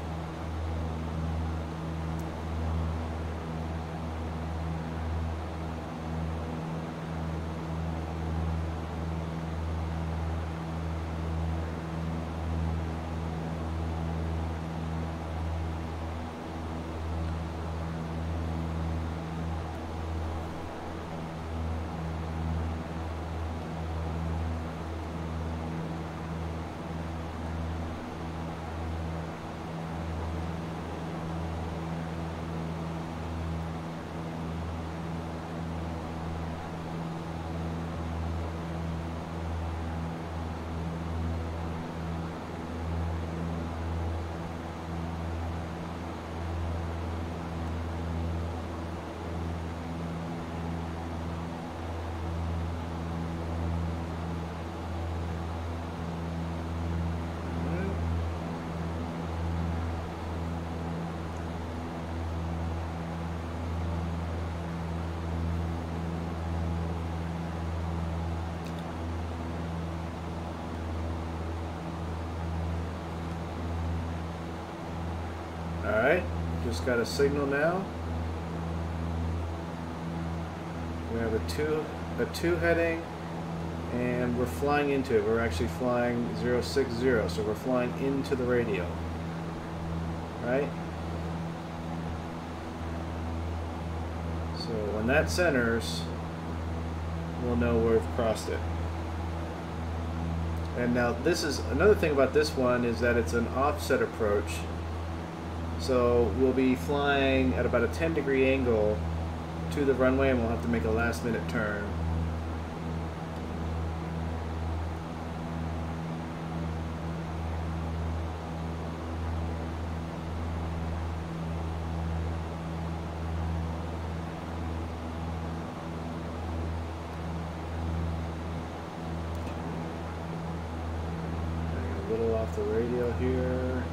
Alright, just got a signal now. We have a two heading, and we're flying into it. We're actually flying 060, so we're flying into the radio. Right? So when that centers, we'll know we've crossed it. And now this is another thing about this one, is that it's an offset approach. So we'll be flying at about a 10-degree angle to the runway, and we'll have to make a last-minute turn. A little off the radio here.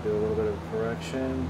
Do a little bit of correction.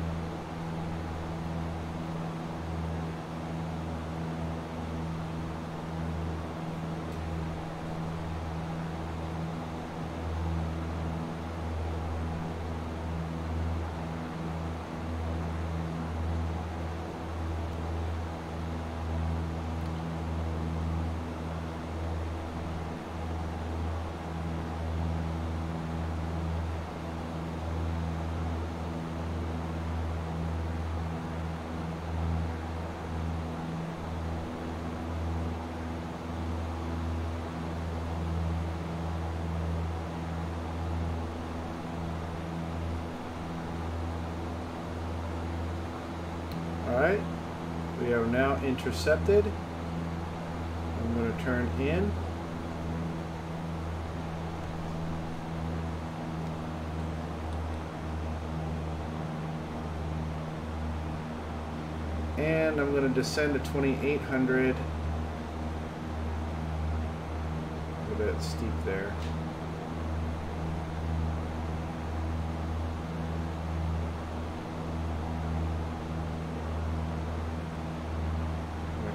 Alright, we are now intercepted. I'm going to turn in. And I'm going to descend to 2800. A little bit steep there.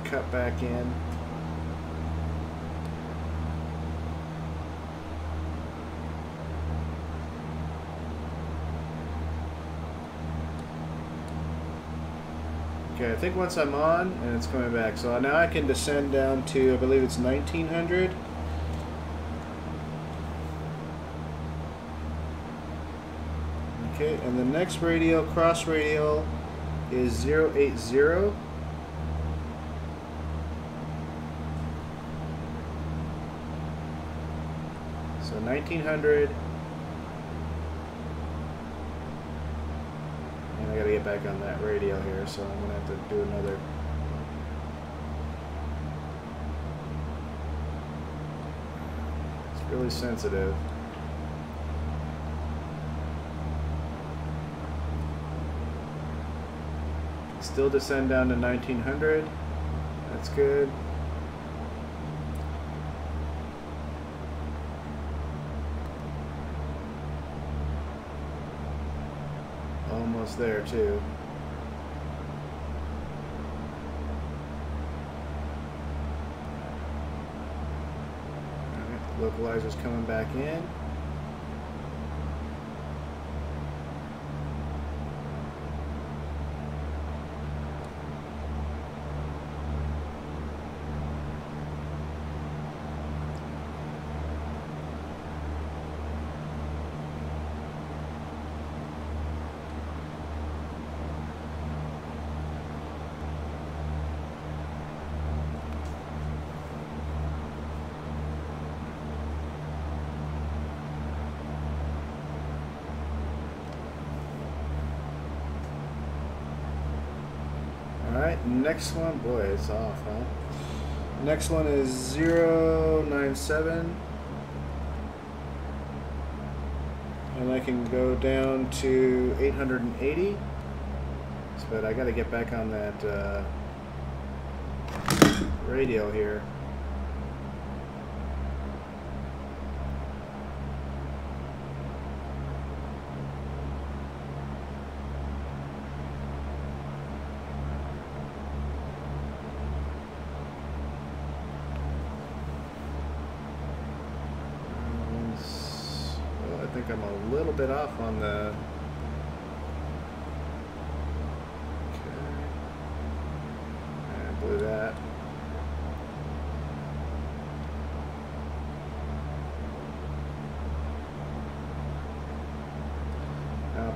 Cut back in. Okay, I think once I'm on, and it's coming back. So now I can descend down to, I believe it's 1900. Okay, and the next radio, cross radio, is 080. So 1900, and I gotta get back on that radio here, so I'm gonna have to do another. It's really sensitive. Still descend down to 1900. That's good. Almost there too. Alright, localizer's coming back in. Alright, next one, boy, it's off, huh? Next one is 097. And I can go down to 880. But I gotta get back on that radio here. I think I'm a little bit off on the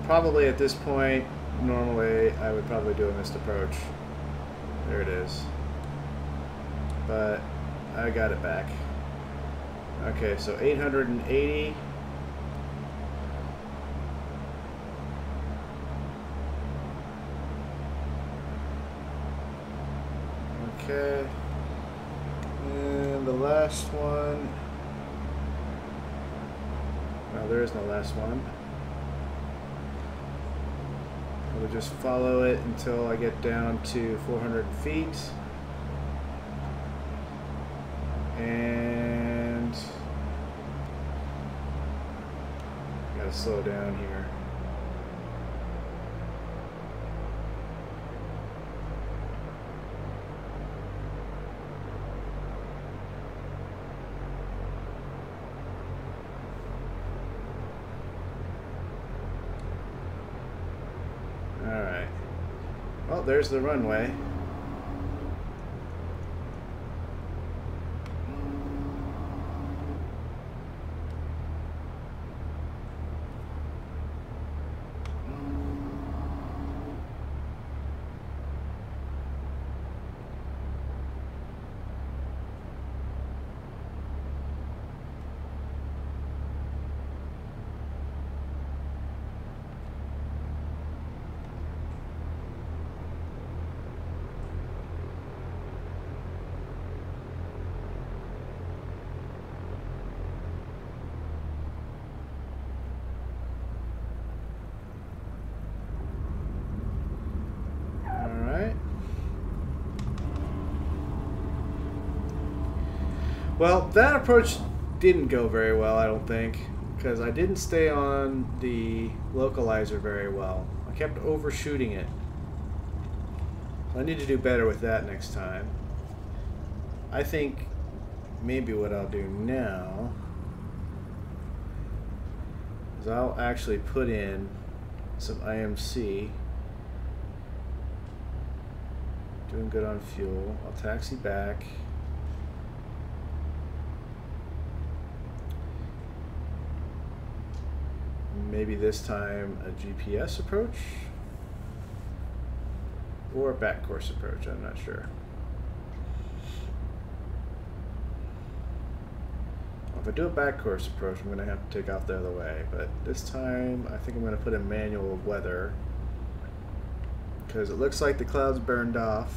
probably at this point, normally I would probably do a missed approach. There it is. But I got it back. Okay, so 880. Okay. And the last one. No, there is no last one. I will just follow it until I get down to 400 feet. And gotta slow down here. Alright. Well, there's the runway. Well, that approach didn't go very well, I don't think, because I didn't stay on the localizer very well. I kept overshooting it. I need to do better with that next time. I think maybe what I'll do now is I'll actually put in some IMC. Doing good on fuel. I'll taxi back. Maybe this time a GPS approach or a back course approach, I'm not sure. Well, if I do a back course approach, I'm going to have to take off the other way, but this time I think I'm going to put in manual weather because it looks like the clouds burned off.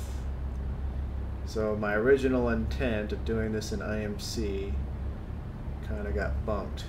So my original intent of doing this in IMC kind of got bumped.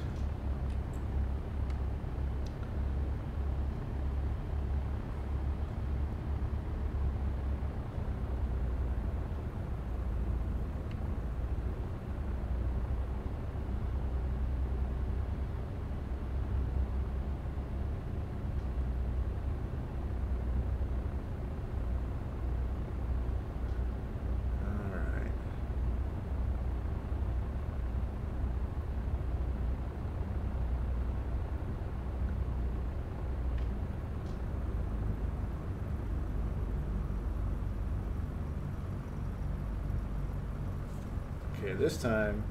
Okay, this time,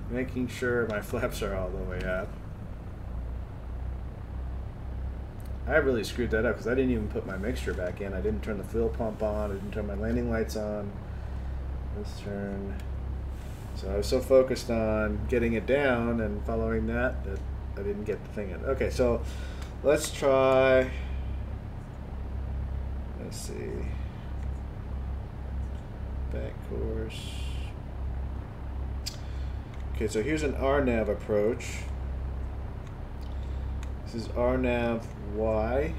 making sure my flaps are all the way up. I really screwed that up because I didn't even put my mixture back in. I didn't turn the fuel pump on. I didn't turn my landing lights on. Let's turn. So I was so focused on getting it down and following that I didn't get the thing in. Okay, so let's try. Let's see. Back course. Okay, so here's an RNAV approach. This is RNAV Y.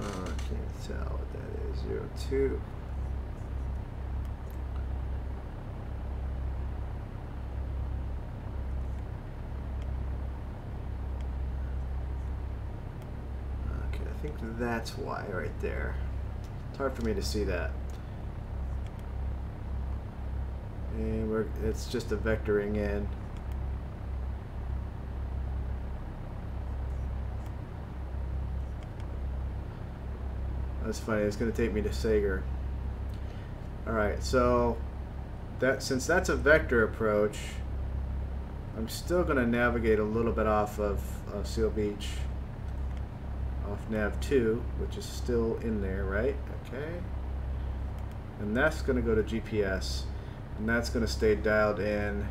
I can't tell what that is. 02. I think that's why right there. It's hard for me to see that. And it's just a vectoring in. That's funny, it's going to take me to Sager. Alright, so since that's a vector approach, I'm still going to navigate a little bit off of Seal Beach, off nav 2, which is still in there, right? Okay. And that's going to go to GPS, and that's going to stay dialed in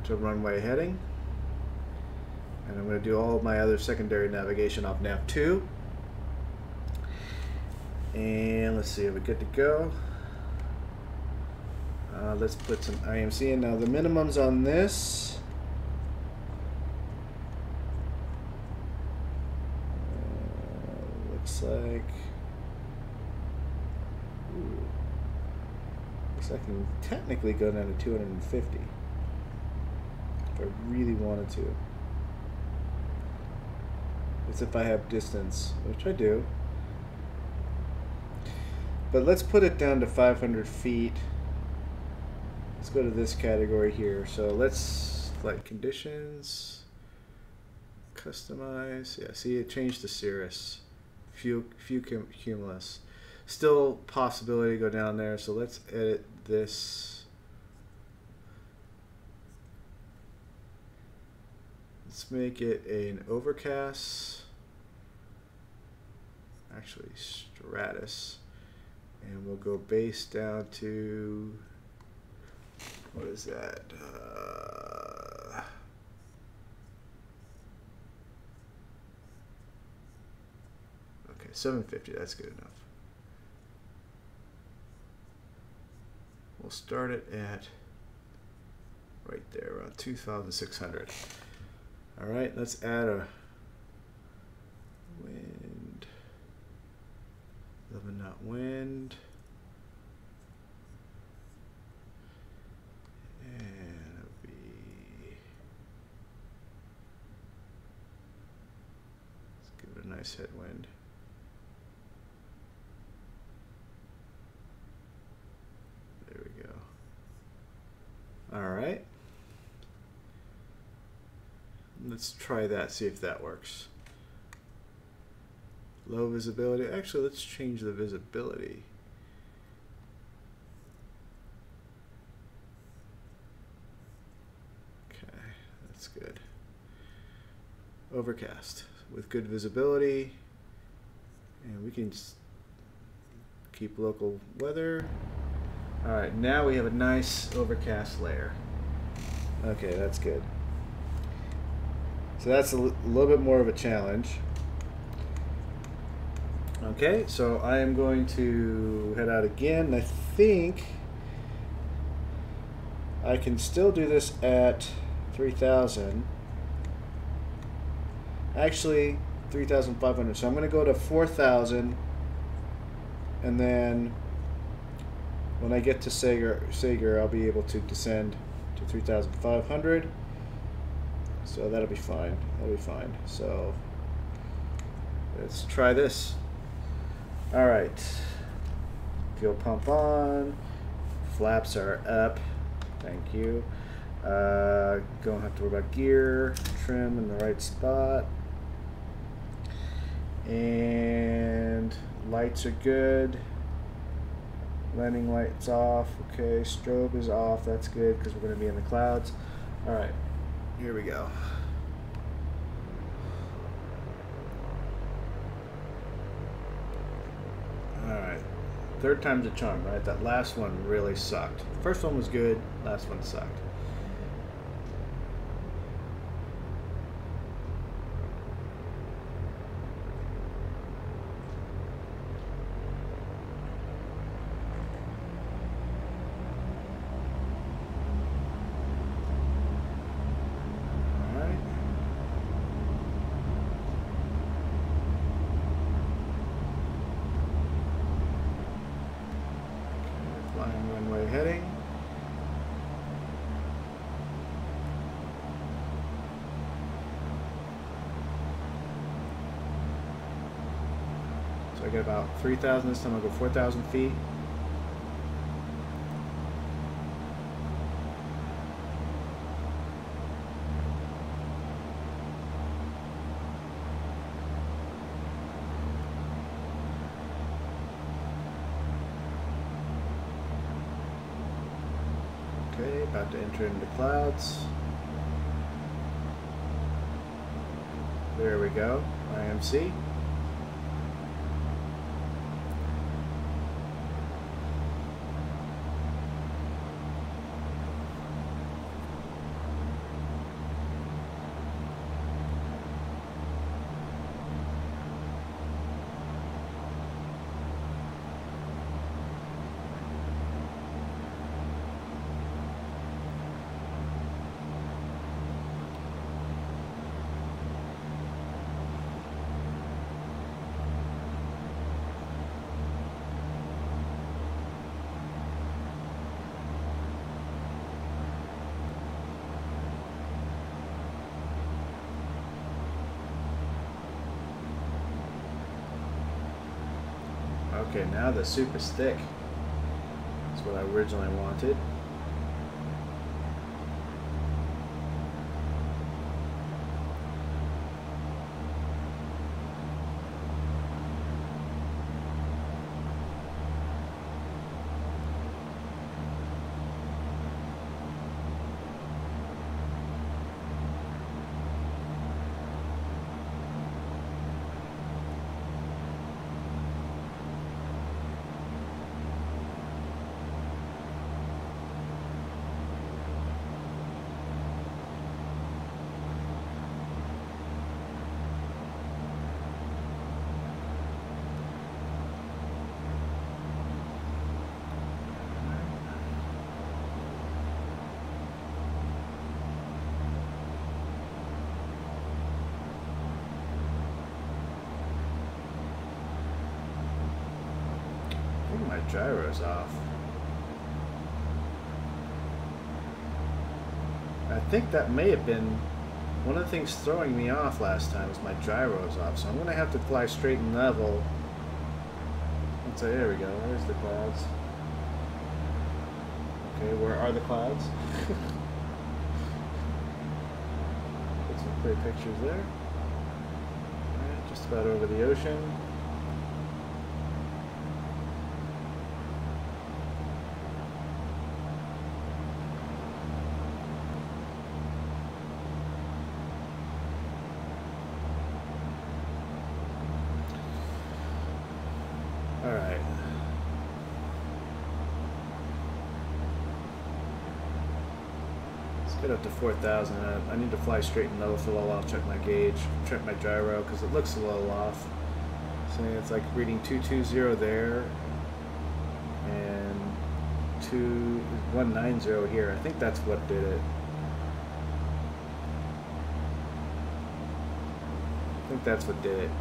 to runway heading. And I'm going to do all of my other secondary navigation off nav 2. And let's see, are we good to go? Let's put some IMC in. Now the minimums on this, looks like, looks like I can technically go down to 250 if I really wanted to. It's if I have distance, which I do. But let's put it down to 500 feet. Let's go to this category here. So let's flight conditions, customize. Yeah, see, it changed to Cirrus. Few cumulus. Still possibility to go down there. So let's edit this. Let's make it an overcast. Actually, stratus. And we'll go base down to, what is that? Okay, 750, that's good enough. We'll start it at right there, around 2,600. All right, let's add a wind. 11 knot wind. And it'll be, let's give it a nice headwind. There we go. All right. Let's try that, see if that works. Low visibility. Actually, let's change the visibility. Okay, that's good. Overcast with good visibility. And we can just keep local weather. All right, now we have a nice overcast layer. Okay, that's good. So that's a little bit more of a challenge. Okay, so I am going to head out again. I think I can still do this at 3,000. Actually, 3,500. So I'm going to go to 4,000, and then when I get to Sager, I'll be able to descend to 3,500. So that'll be fine. That'll be fine. So let's try this. All right, fuel pump on, flaps are up, thank you. Don't have to worry about gear, trim in the right spot. And lights are good. Landing lights off, okay, strobe is off, that's good because we're gonna be in the clouds. All right, here we go. Alright, third time's a charm, right? That last one really sucked. First one was good, last one sucked. Alright. Flying runway heading. So I get about 3,000 this time. I'll go 4,000 feet. Okay, about to enter into clouds. There we go, IMC. Okay, now the super stick is what I originally wanted. My gyro's off. I think that may have been one of the things throwing me off last time was my gyro's off, so I'm gonna have to fly straight and level. Let's say, there we go, there's the clouds. Okay, where are the clouds? Put some pretty pictures there. Alright, just about over the ocean. Alright. Let's get up to 4,000. I need to fly straight and level for a little while, check my gauge, check my gyro, because it looks a little off. So it's like reading 220 there, and 190 here. I think that's what did it. I think that's what did it.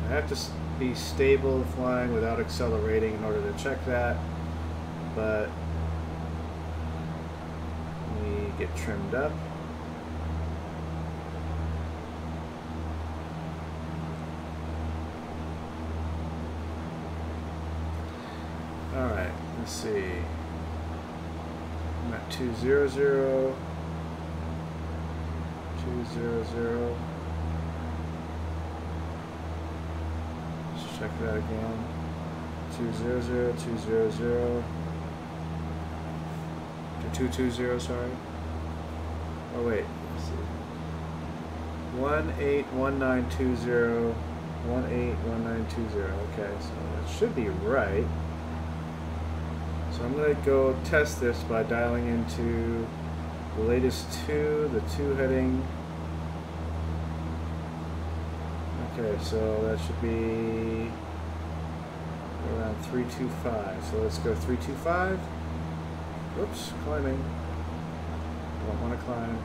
I have to be stable flying without accelerating in order to check that, but we get trimmed up. Alright, let's see. I'm at 200, 200. Let's check that again. 200, 200. 220, sorry. Oh wait, let's see. 181920, 181920. Okay, so that should be right. So I'm going to go test this by dialing into the latest the two heading. Okay, so that should be around 325. So let's go 325. Whoops, climbing. Don't want to climb.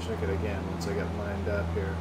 check it again once I get lined up here.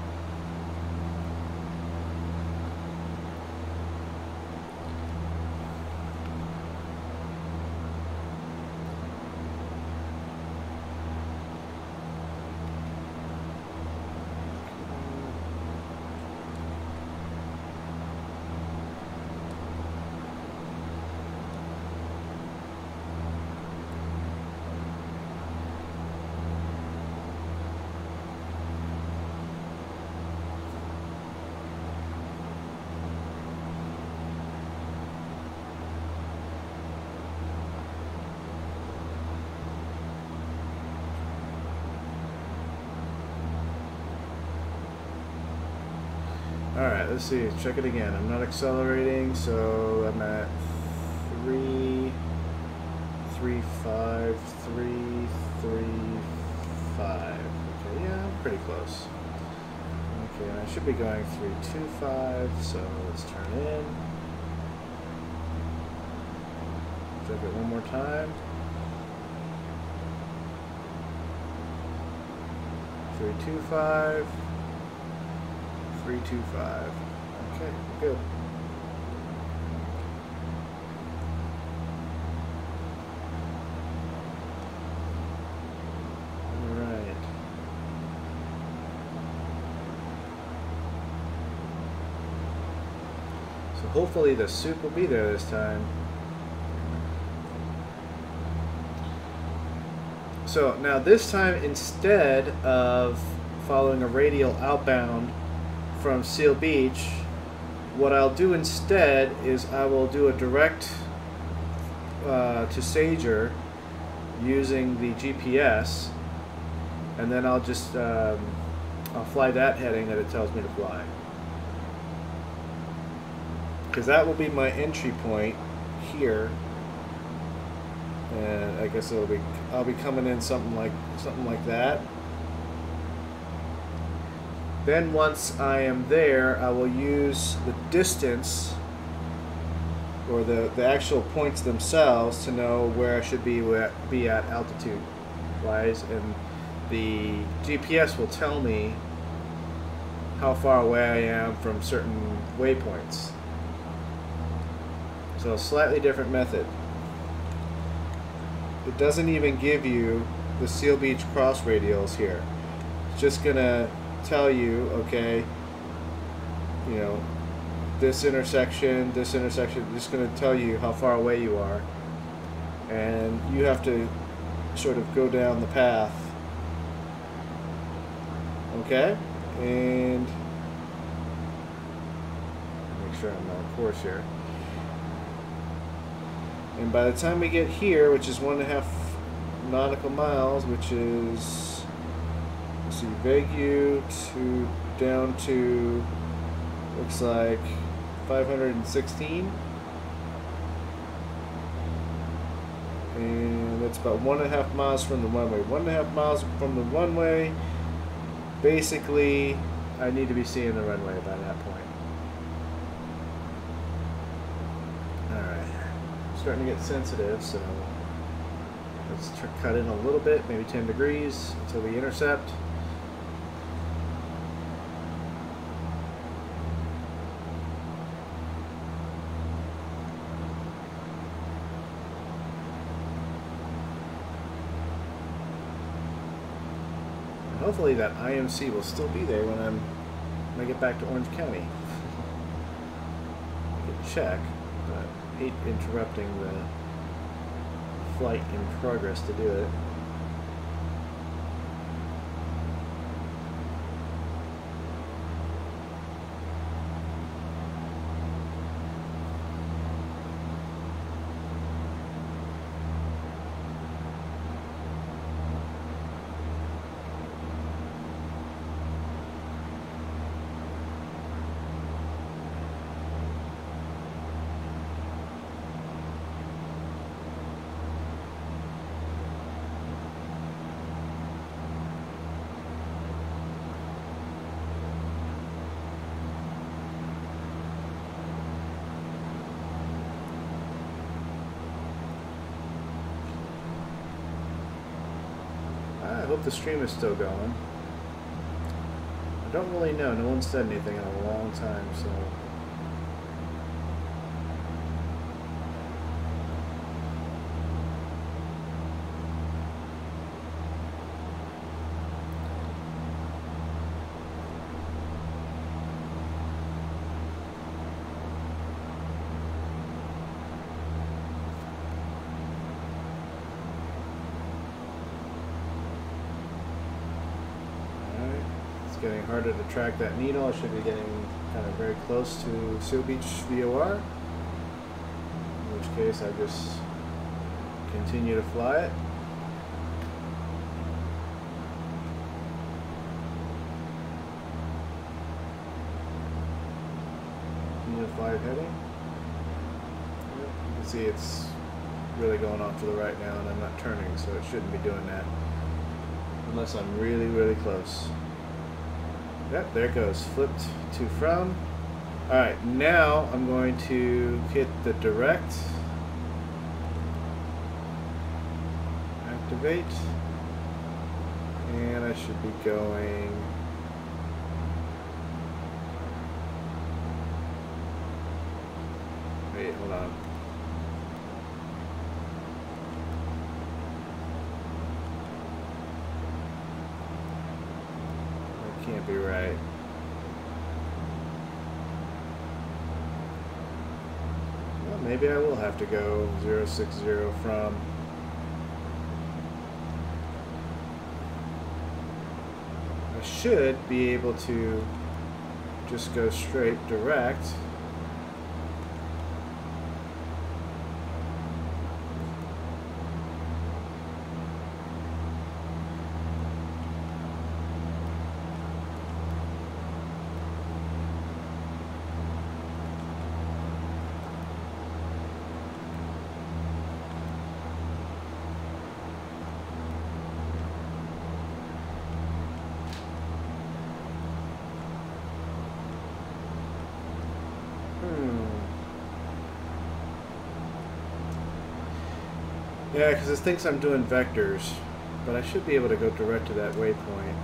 Alright, let's see. Check it again. I'm not accelerating, so I'm at 3, 3, 5, 3, 3, 5. Okay, yeah, I'm pretty close. Okay, and I should be going 3, 2, 5, so let's turn in. Check it one more time. 3, 2, 5. 3, 2, 5. Okay, good. All right. So hopefully the soup will be there this time. So now this time, instead of following a radial outbound from Seal Beach, what I'll do instead is I will do a direct to Sager using the GPS, and then I'll just I'll fly that heading that it tells me to fly, because that will be my entry point here, and I guess I'll be coming in something like that. Then once I am there, I will use the distance, or the actual points themselves, to know where I should be at altitude wise, and the GPS will tell me how far away I am from certain waypoints. So a slightly different method. It doesn't even give you the Seal Beach cross radials here. It's just gonna tell you, okay, you know, this intersection, just going to tell you how far away you are, and you have to sort of go down the path, okay, and make sure I'm on course here. And by the time we get here, which is 1.5 nautical miles, which is, see, Vegas to down to, looks like 516, and that's about 1.5 miles from the runway. 1.5 miles from the runway. Basically, I need to be seeing the runway by that point. Alright, starting to get sensitive, so let's cut in a little bit, maybe 10 degrees until we intercept. Hopefully that IMC will still be there when I get back to Orange County. I can check, but I hate interrupting the flight in progress to do it. I hope the stream is still going. don't really know. No one said anything in a long time, so. Getting harder to track that needle. I should be getting kind of very close to Seal Beach VOR, in which case I just continue to fly it. Continue to fly it heading. Yep, you can see it's really going off to the right now, and I'm not turning, so it shouldn't be doing that unless I'm really, really close. Yep, there it goes. Flipped to from. Alright, now I'm going to hit the direct. Activate. And I should be going. Wait, hold on. Can't be right. Well, maybe I will have to go 060 from. I should be able to just go straight direct. Yeah, because it thinks I'm doing vectors, but I should be able to go direct to that waypoint.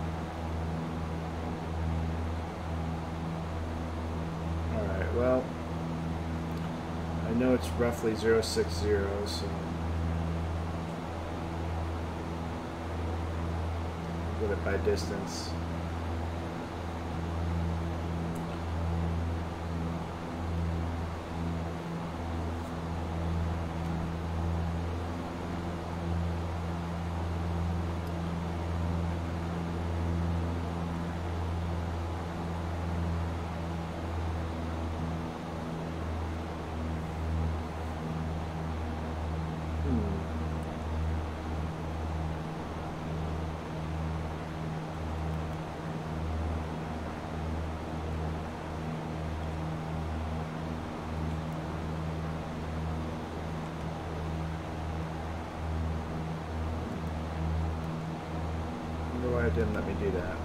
Alright, well, I know it's roughly 060, so I'll get it by distance. Why it didn't let me do that.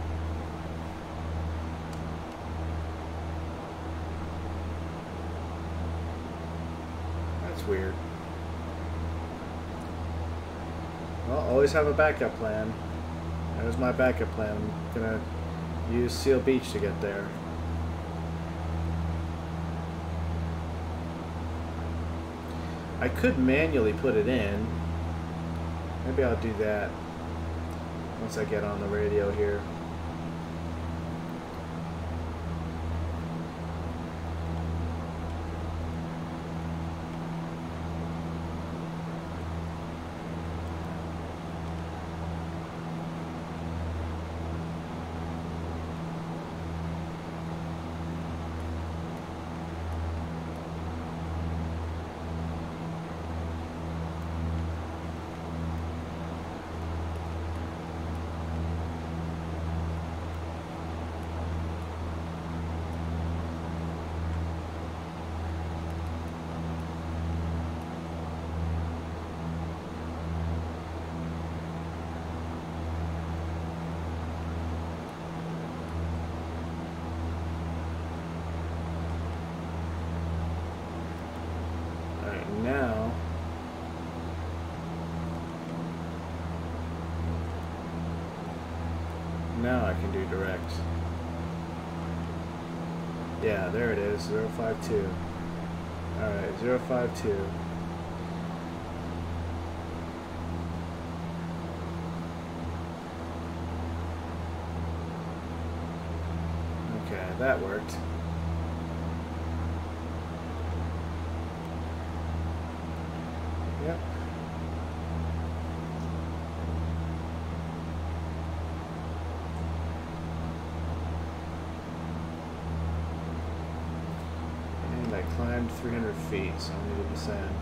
That's weird. Well, always have a backup plan. There's my backup plan. I'm gonna use Seal Beach to get there. I could manually put it in. Maybe I'll do that once I get on the radio here. Now I can do direct. Yeah, there it is, 052. Alright, 052. Okay, that worked. Yep. And I climbed 300 feet, so I need to descend.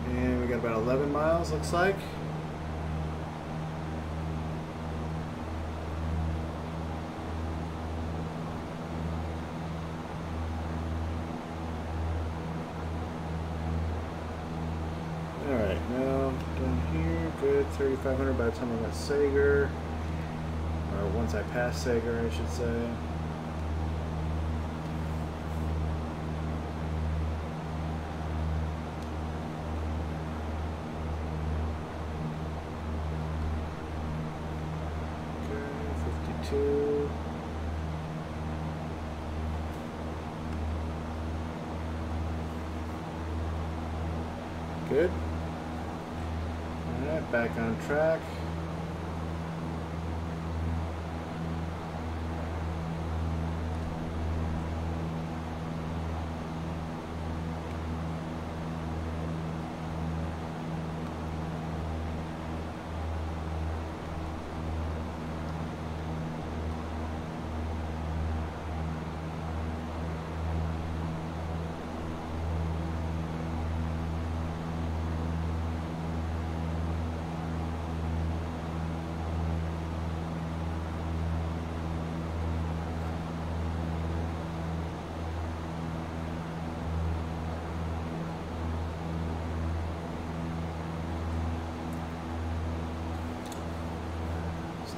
And we got about 11 miles, looks like. Alright, now down here, good, 3,500 by the time I'm at Sager. Or once I pass Sager, I should say. Okay, 52. Good. Alright, back on track.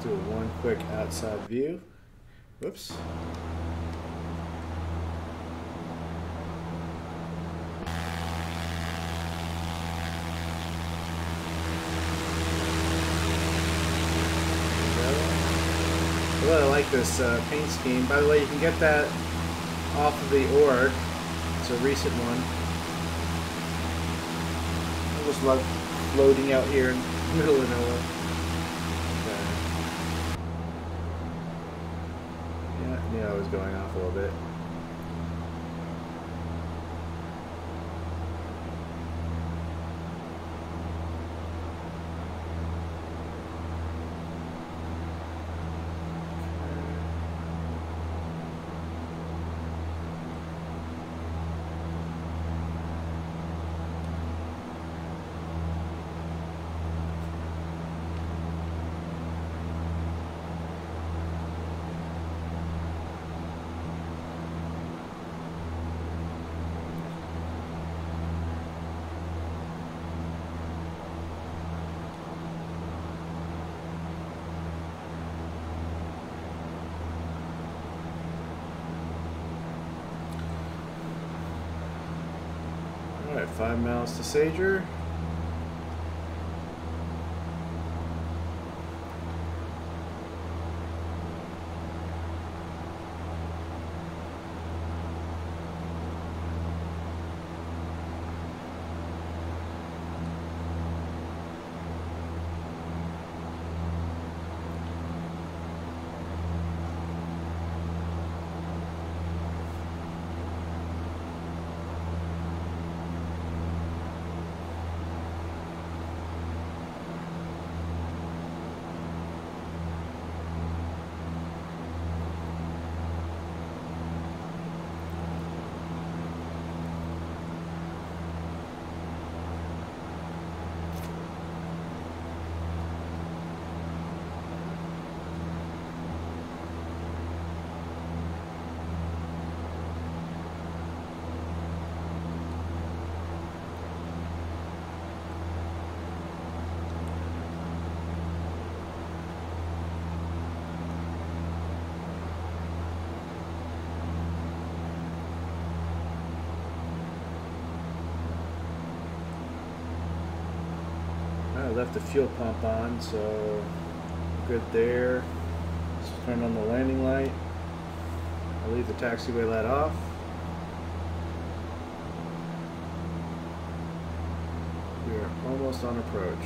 Do one quick outside view. Whoops. I really like this paint scheme. By the way, you can get that off of the org. It's a recent one. I just love floating out here in the middle of nowhere. Yeah, I was going off a little bit. Alright, 5 miles to Sager. left the fuel pump on, so good there. Just turn on the landing light. I'll leave the taxiway light off. We are almost on approach.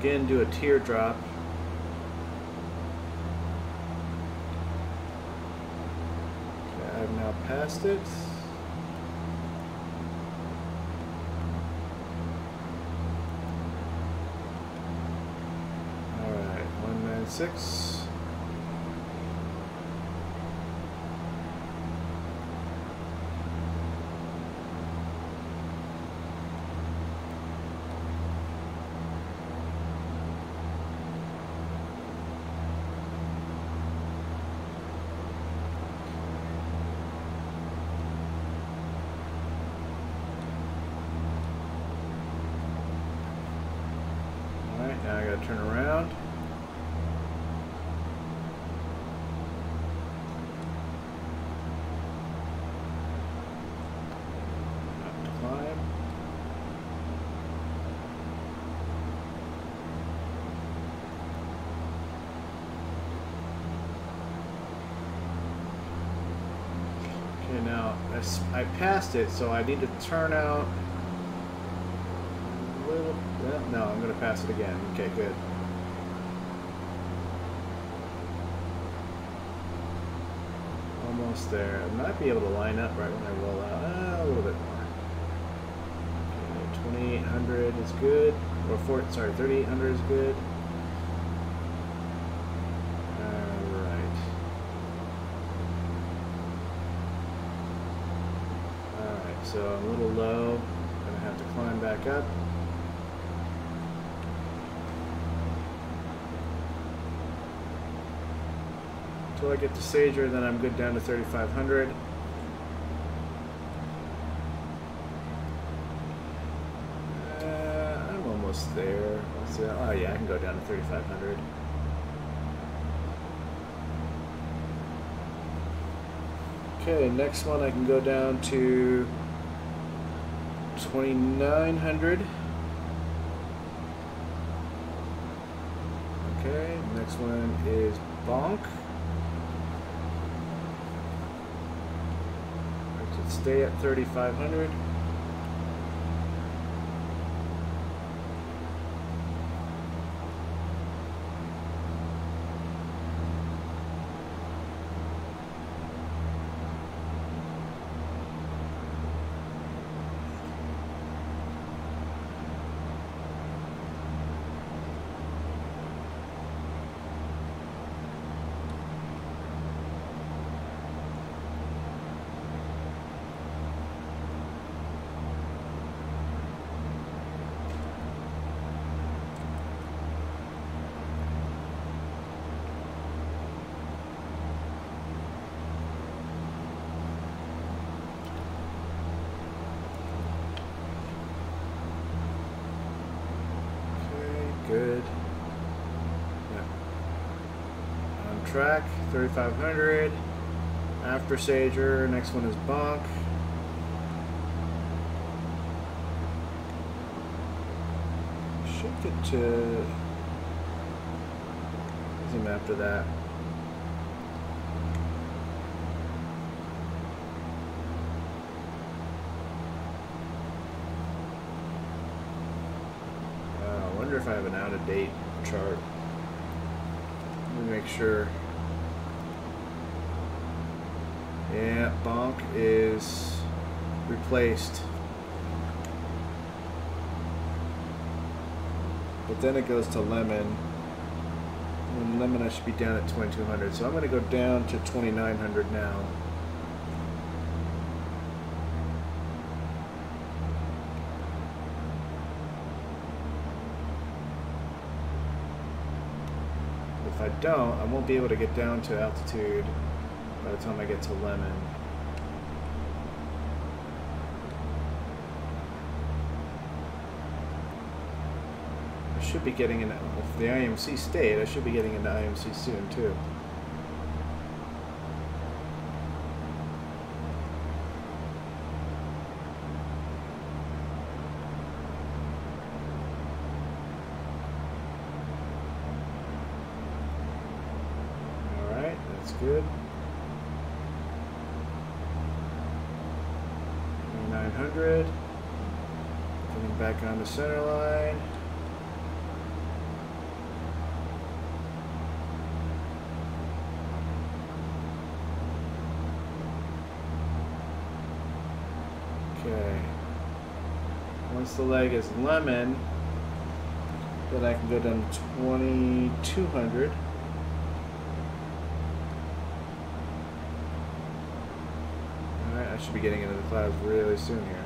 Again, do a teardrop. Okay, I've now passed it. All right, 196. Now I gotta turn around. Have to climb. Okay, now I passed it, so I need to turn out. No, I'm going to pass it again. Okay, good. Almost there. I might be able to line up right when I roll out. A little bit more. Okay, 2800 is good. Or 3800 is good. Alright. Alright, so I'm a little low. I'm going to have to climb back up. Until I get to Sager, then I'm good down to 3500. I'm almost there. Oh yeah, I can go down to 3500. Okay, next one I can go down to 2900. Okay, next one is Bonk. Stay at 3500. Good. Yeah. On track, 3500. After Sager, next one is Bonk. Should get to zoom after that. I wonder if I have an out-of-date chart. Let me make sure. Yeah, Bonk is replaced. But then it goes to Lemon. And lemon I should be down at 2200, so I'm going to go down to 2900 now. If I don't, I won't be able to get down to altitude by the time I get to lemon. I should be getting in, if the IMC stayed, I should be getting into IMC soon too. Alright, that's good. 900. Getting back on the center line. Okay. Once the leg is lemon, then I can go down to 2200. Alright, I should be getting into the clouds really soon here.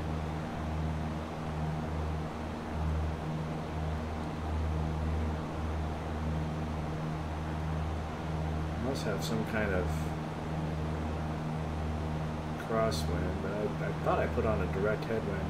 I must have some kind of crosswind, but I thought I put on a direct headwind.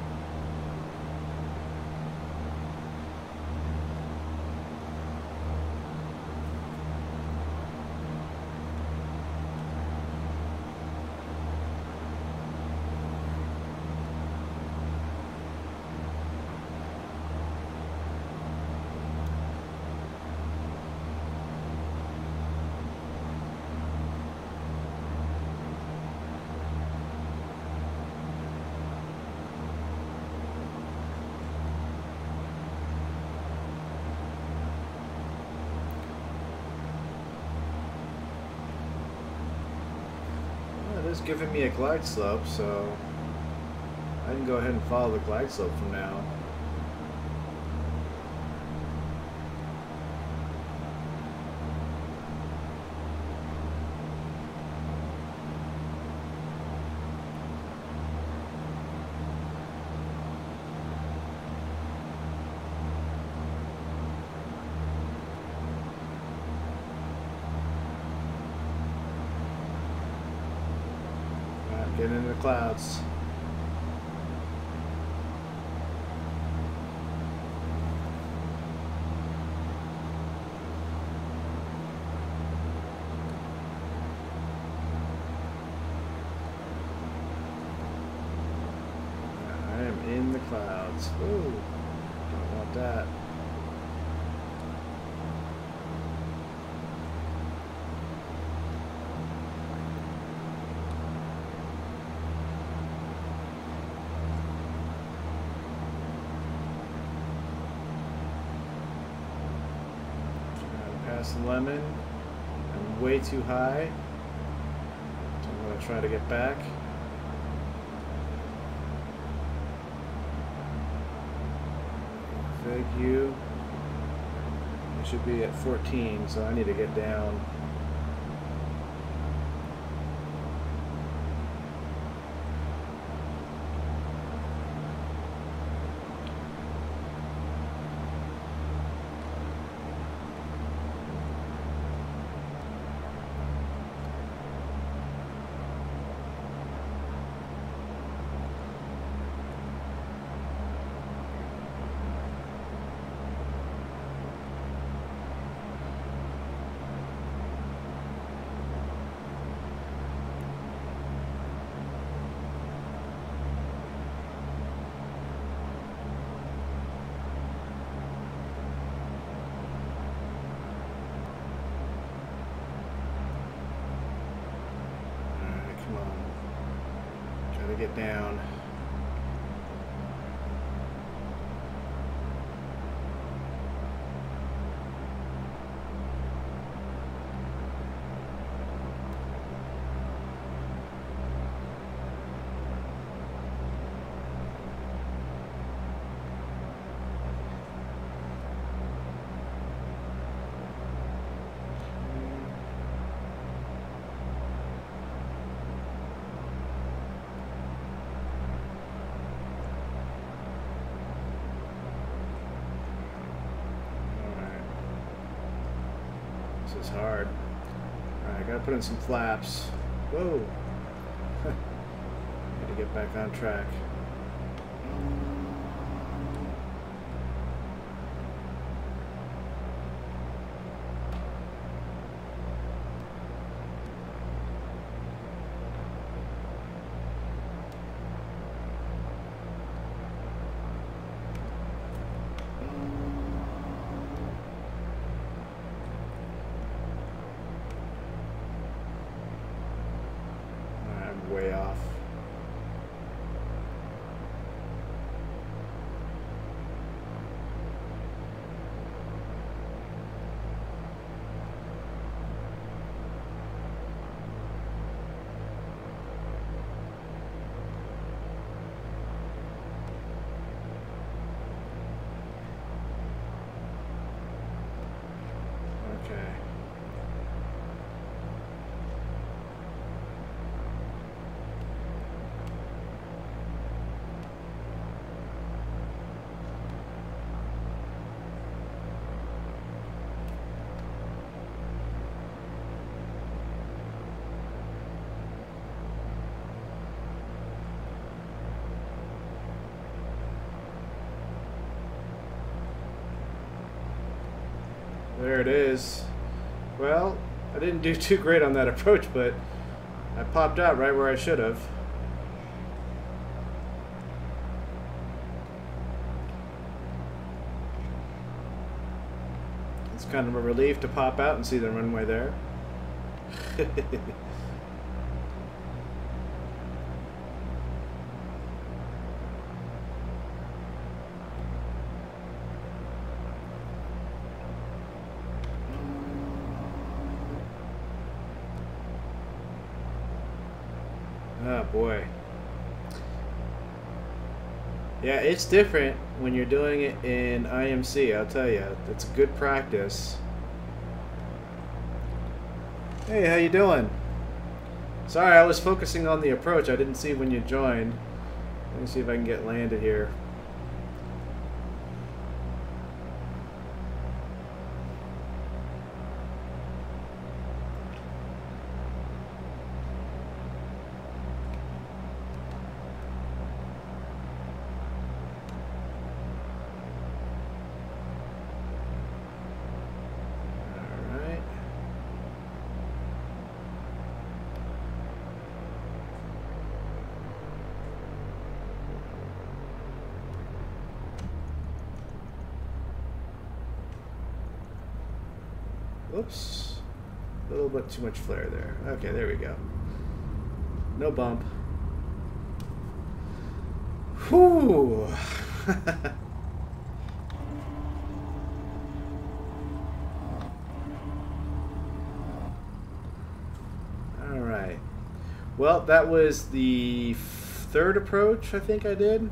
It's giving me a glide slope, so I can go ahead and follow the glide slope from now. Get into the clouds. I am in the clouds. Ooh, don't want that. Lemon. I'm way too high. So I'm going to try to get back. Thank you. I should be at 14, so I need to get down. Get down. hard. Alright, gotta put in some flaps. Whoa! Gotta get back on track. Way off. Okay. There it is. Well, I didn't do too great on that approach, but I popped out right where I should have. It's kind of a relief to pop out and see the runway there. Oh boy. Yeah, it's different when you're doing it in IMC, I'll tell you. It's good practice. Hey, how you doing? Sorry, I was focusing on the approach. I didn't see when you joined. Let me see if I can get landed here. Oops, a little bit too much flare there. Okay, there we go. No bump. Whew. All right. Well, that was the third approach I think I did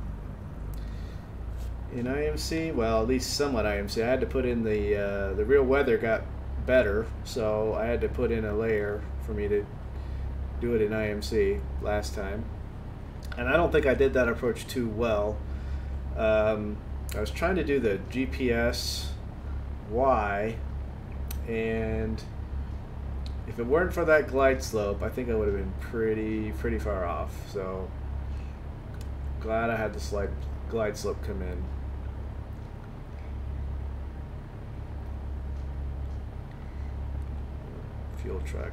in IMC. Well, at least somewhat IMC. I had to put in the real weather got better, so I had to put in a layer for me to do it in IMC last time, and I don't think I did that approach too well. I was trying to do the GPS Y, and if it weren't for that glide slope, I think I would have been pretty far off. So glad I had the slight glide slope come in. Fuel truck.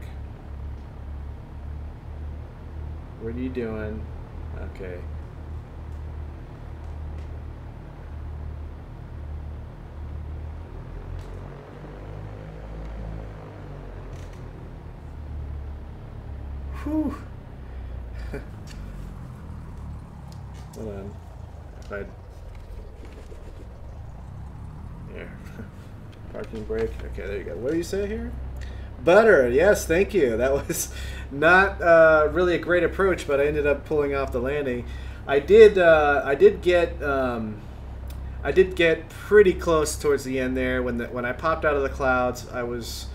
What are you doing? Okay. Whew. Hold on. If I here. Parking brake. Okay, there you go. What do you say here? Butter, yes, thank you. That was not really a great approach, but I ended up pulling off the landing. I did get pretty close towards the end there. When I popped out of the clouds, I was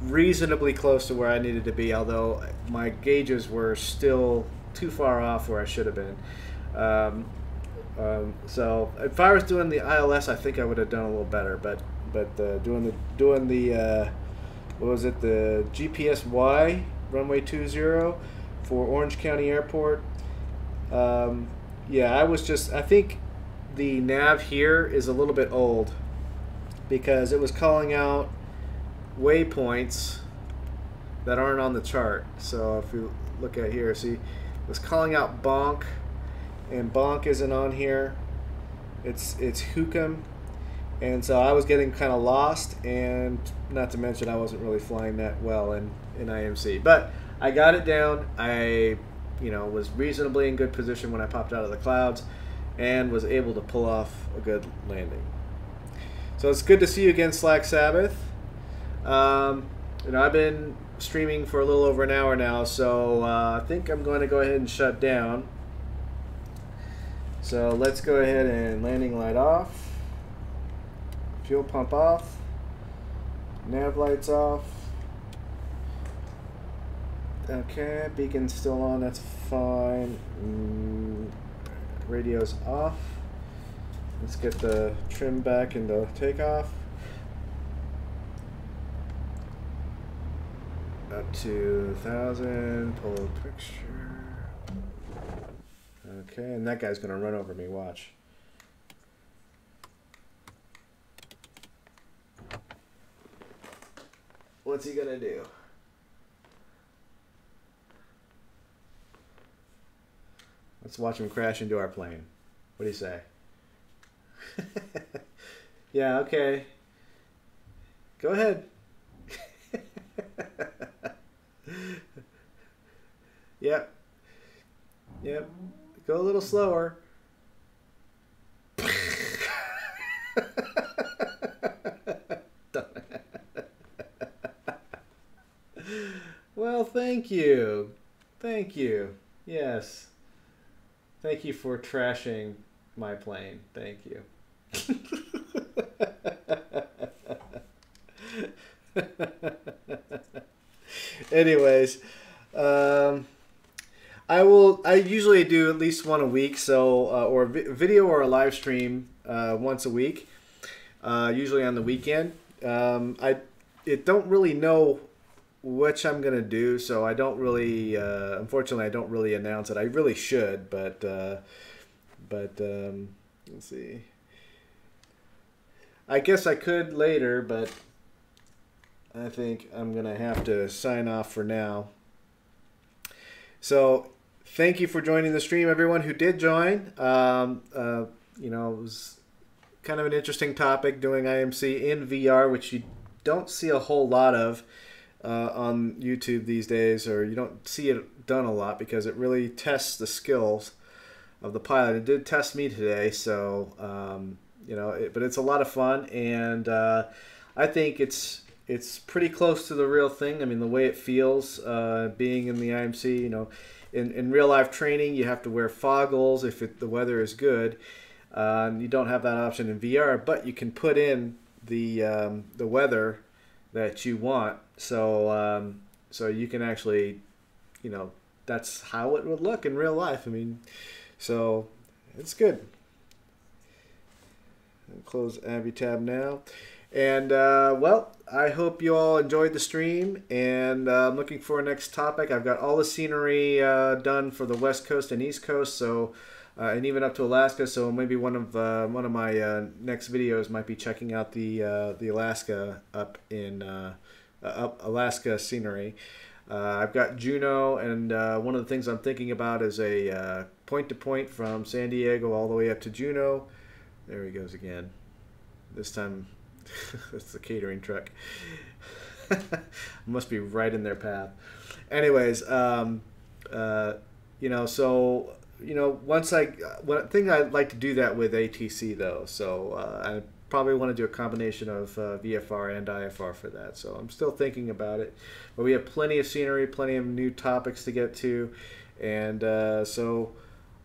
reasonably close to where I needed to be, although my gauges were still too far off where I should have been. So if I was doing the ILS, I think I would have done a little better. But doing the what was it, the GPSY runway 20 for Orange County Airport. Yeah, I think the nav here is a little bit old because it was calling out waypoints that aren't on the chart. So if you look at here, see, it was calling out Bonk, and Bonk isn't on here. It's Hukum, and so I was getting kind of lost, and not to mention I wasn't really flying that well in IMC. But I got it down. I was reasonably in good position when I popped out of the clouds and was able to pull off a good landing. So it's good to see you again, Slack Sabbath. I've been streaming for a little over an hour now, so I think I'm going to go ahead and shut down. So let's go ahead and landing light off, fuel pump off, nav lights off. Okay, beacon's still on, that's fine. Radio's off. Let's get the trim back into takeoff. Up to 1,000, pull picture. Okay, and that guy's gonna run over me, watch. What's he gonna do? Let's watch him crash into our plane. What do you say? Yeah, okay. Go ahead. Yep. Yep. Go a little slower. Well, thank you. Thank you. Yes. Thank you for trashing my plane. Thank you. Anyways, I usually do at least one a week, so or a video or a live stream once a week, usually on the weekend. I don't really know which I'm gonna do, so I don't really, unfortunately, I don't really announce it. I really should, but let's see. I guess I could later, but I think I'm gonna have to sign off for now. So thank you for joining the stream, everyone who did join. It was kind of an interesting topic, doing IMC in VR, which you don't see a whole lot of on YouTube these days, or you don't see it done a lot because it really tests the skills of the pilot. It did test me today, so but it's a lot of fun, and I think it's pretty close to the real thing. I mean, the way it feels being in the IMC, in real life training, you have to wear foggles if the weather is good. You don't have that option in VR, but you can put in the weather that you want. So you can actually, that's how it would look in real life. I mean, so it's good. I'll close Abby tab now. And, well, I hope you all enjoyed the stream, and I'm looking for a next topic. I've got all the scenery done for the West Coast and East Coast, so and even up to Alaska. So maybe one of my next videos might be checking out the Alaska up in Alaska scenery. I've got Juneau, and one of the things I'm thinking about is a point-to-point from San Diego all the way up to Juneau. There he goes again. This time. That's the catering truck. Must be right in their path. Anyways, one thing I'd like to do that with ATC though. So I probably want to do a combination of VFR and IFR for that. So I'm still thinking about it. But we have plenty of scenery, plenty of new topics to get to, and so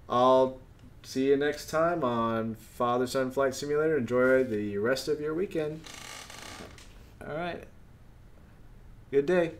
I'll see you next time on Father-Son Flight Simulator. Enjoy the rest of your weekend. All right. Good day.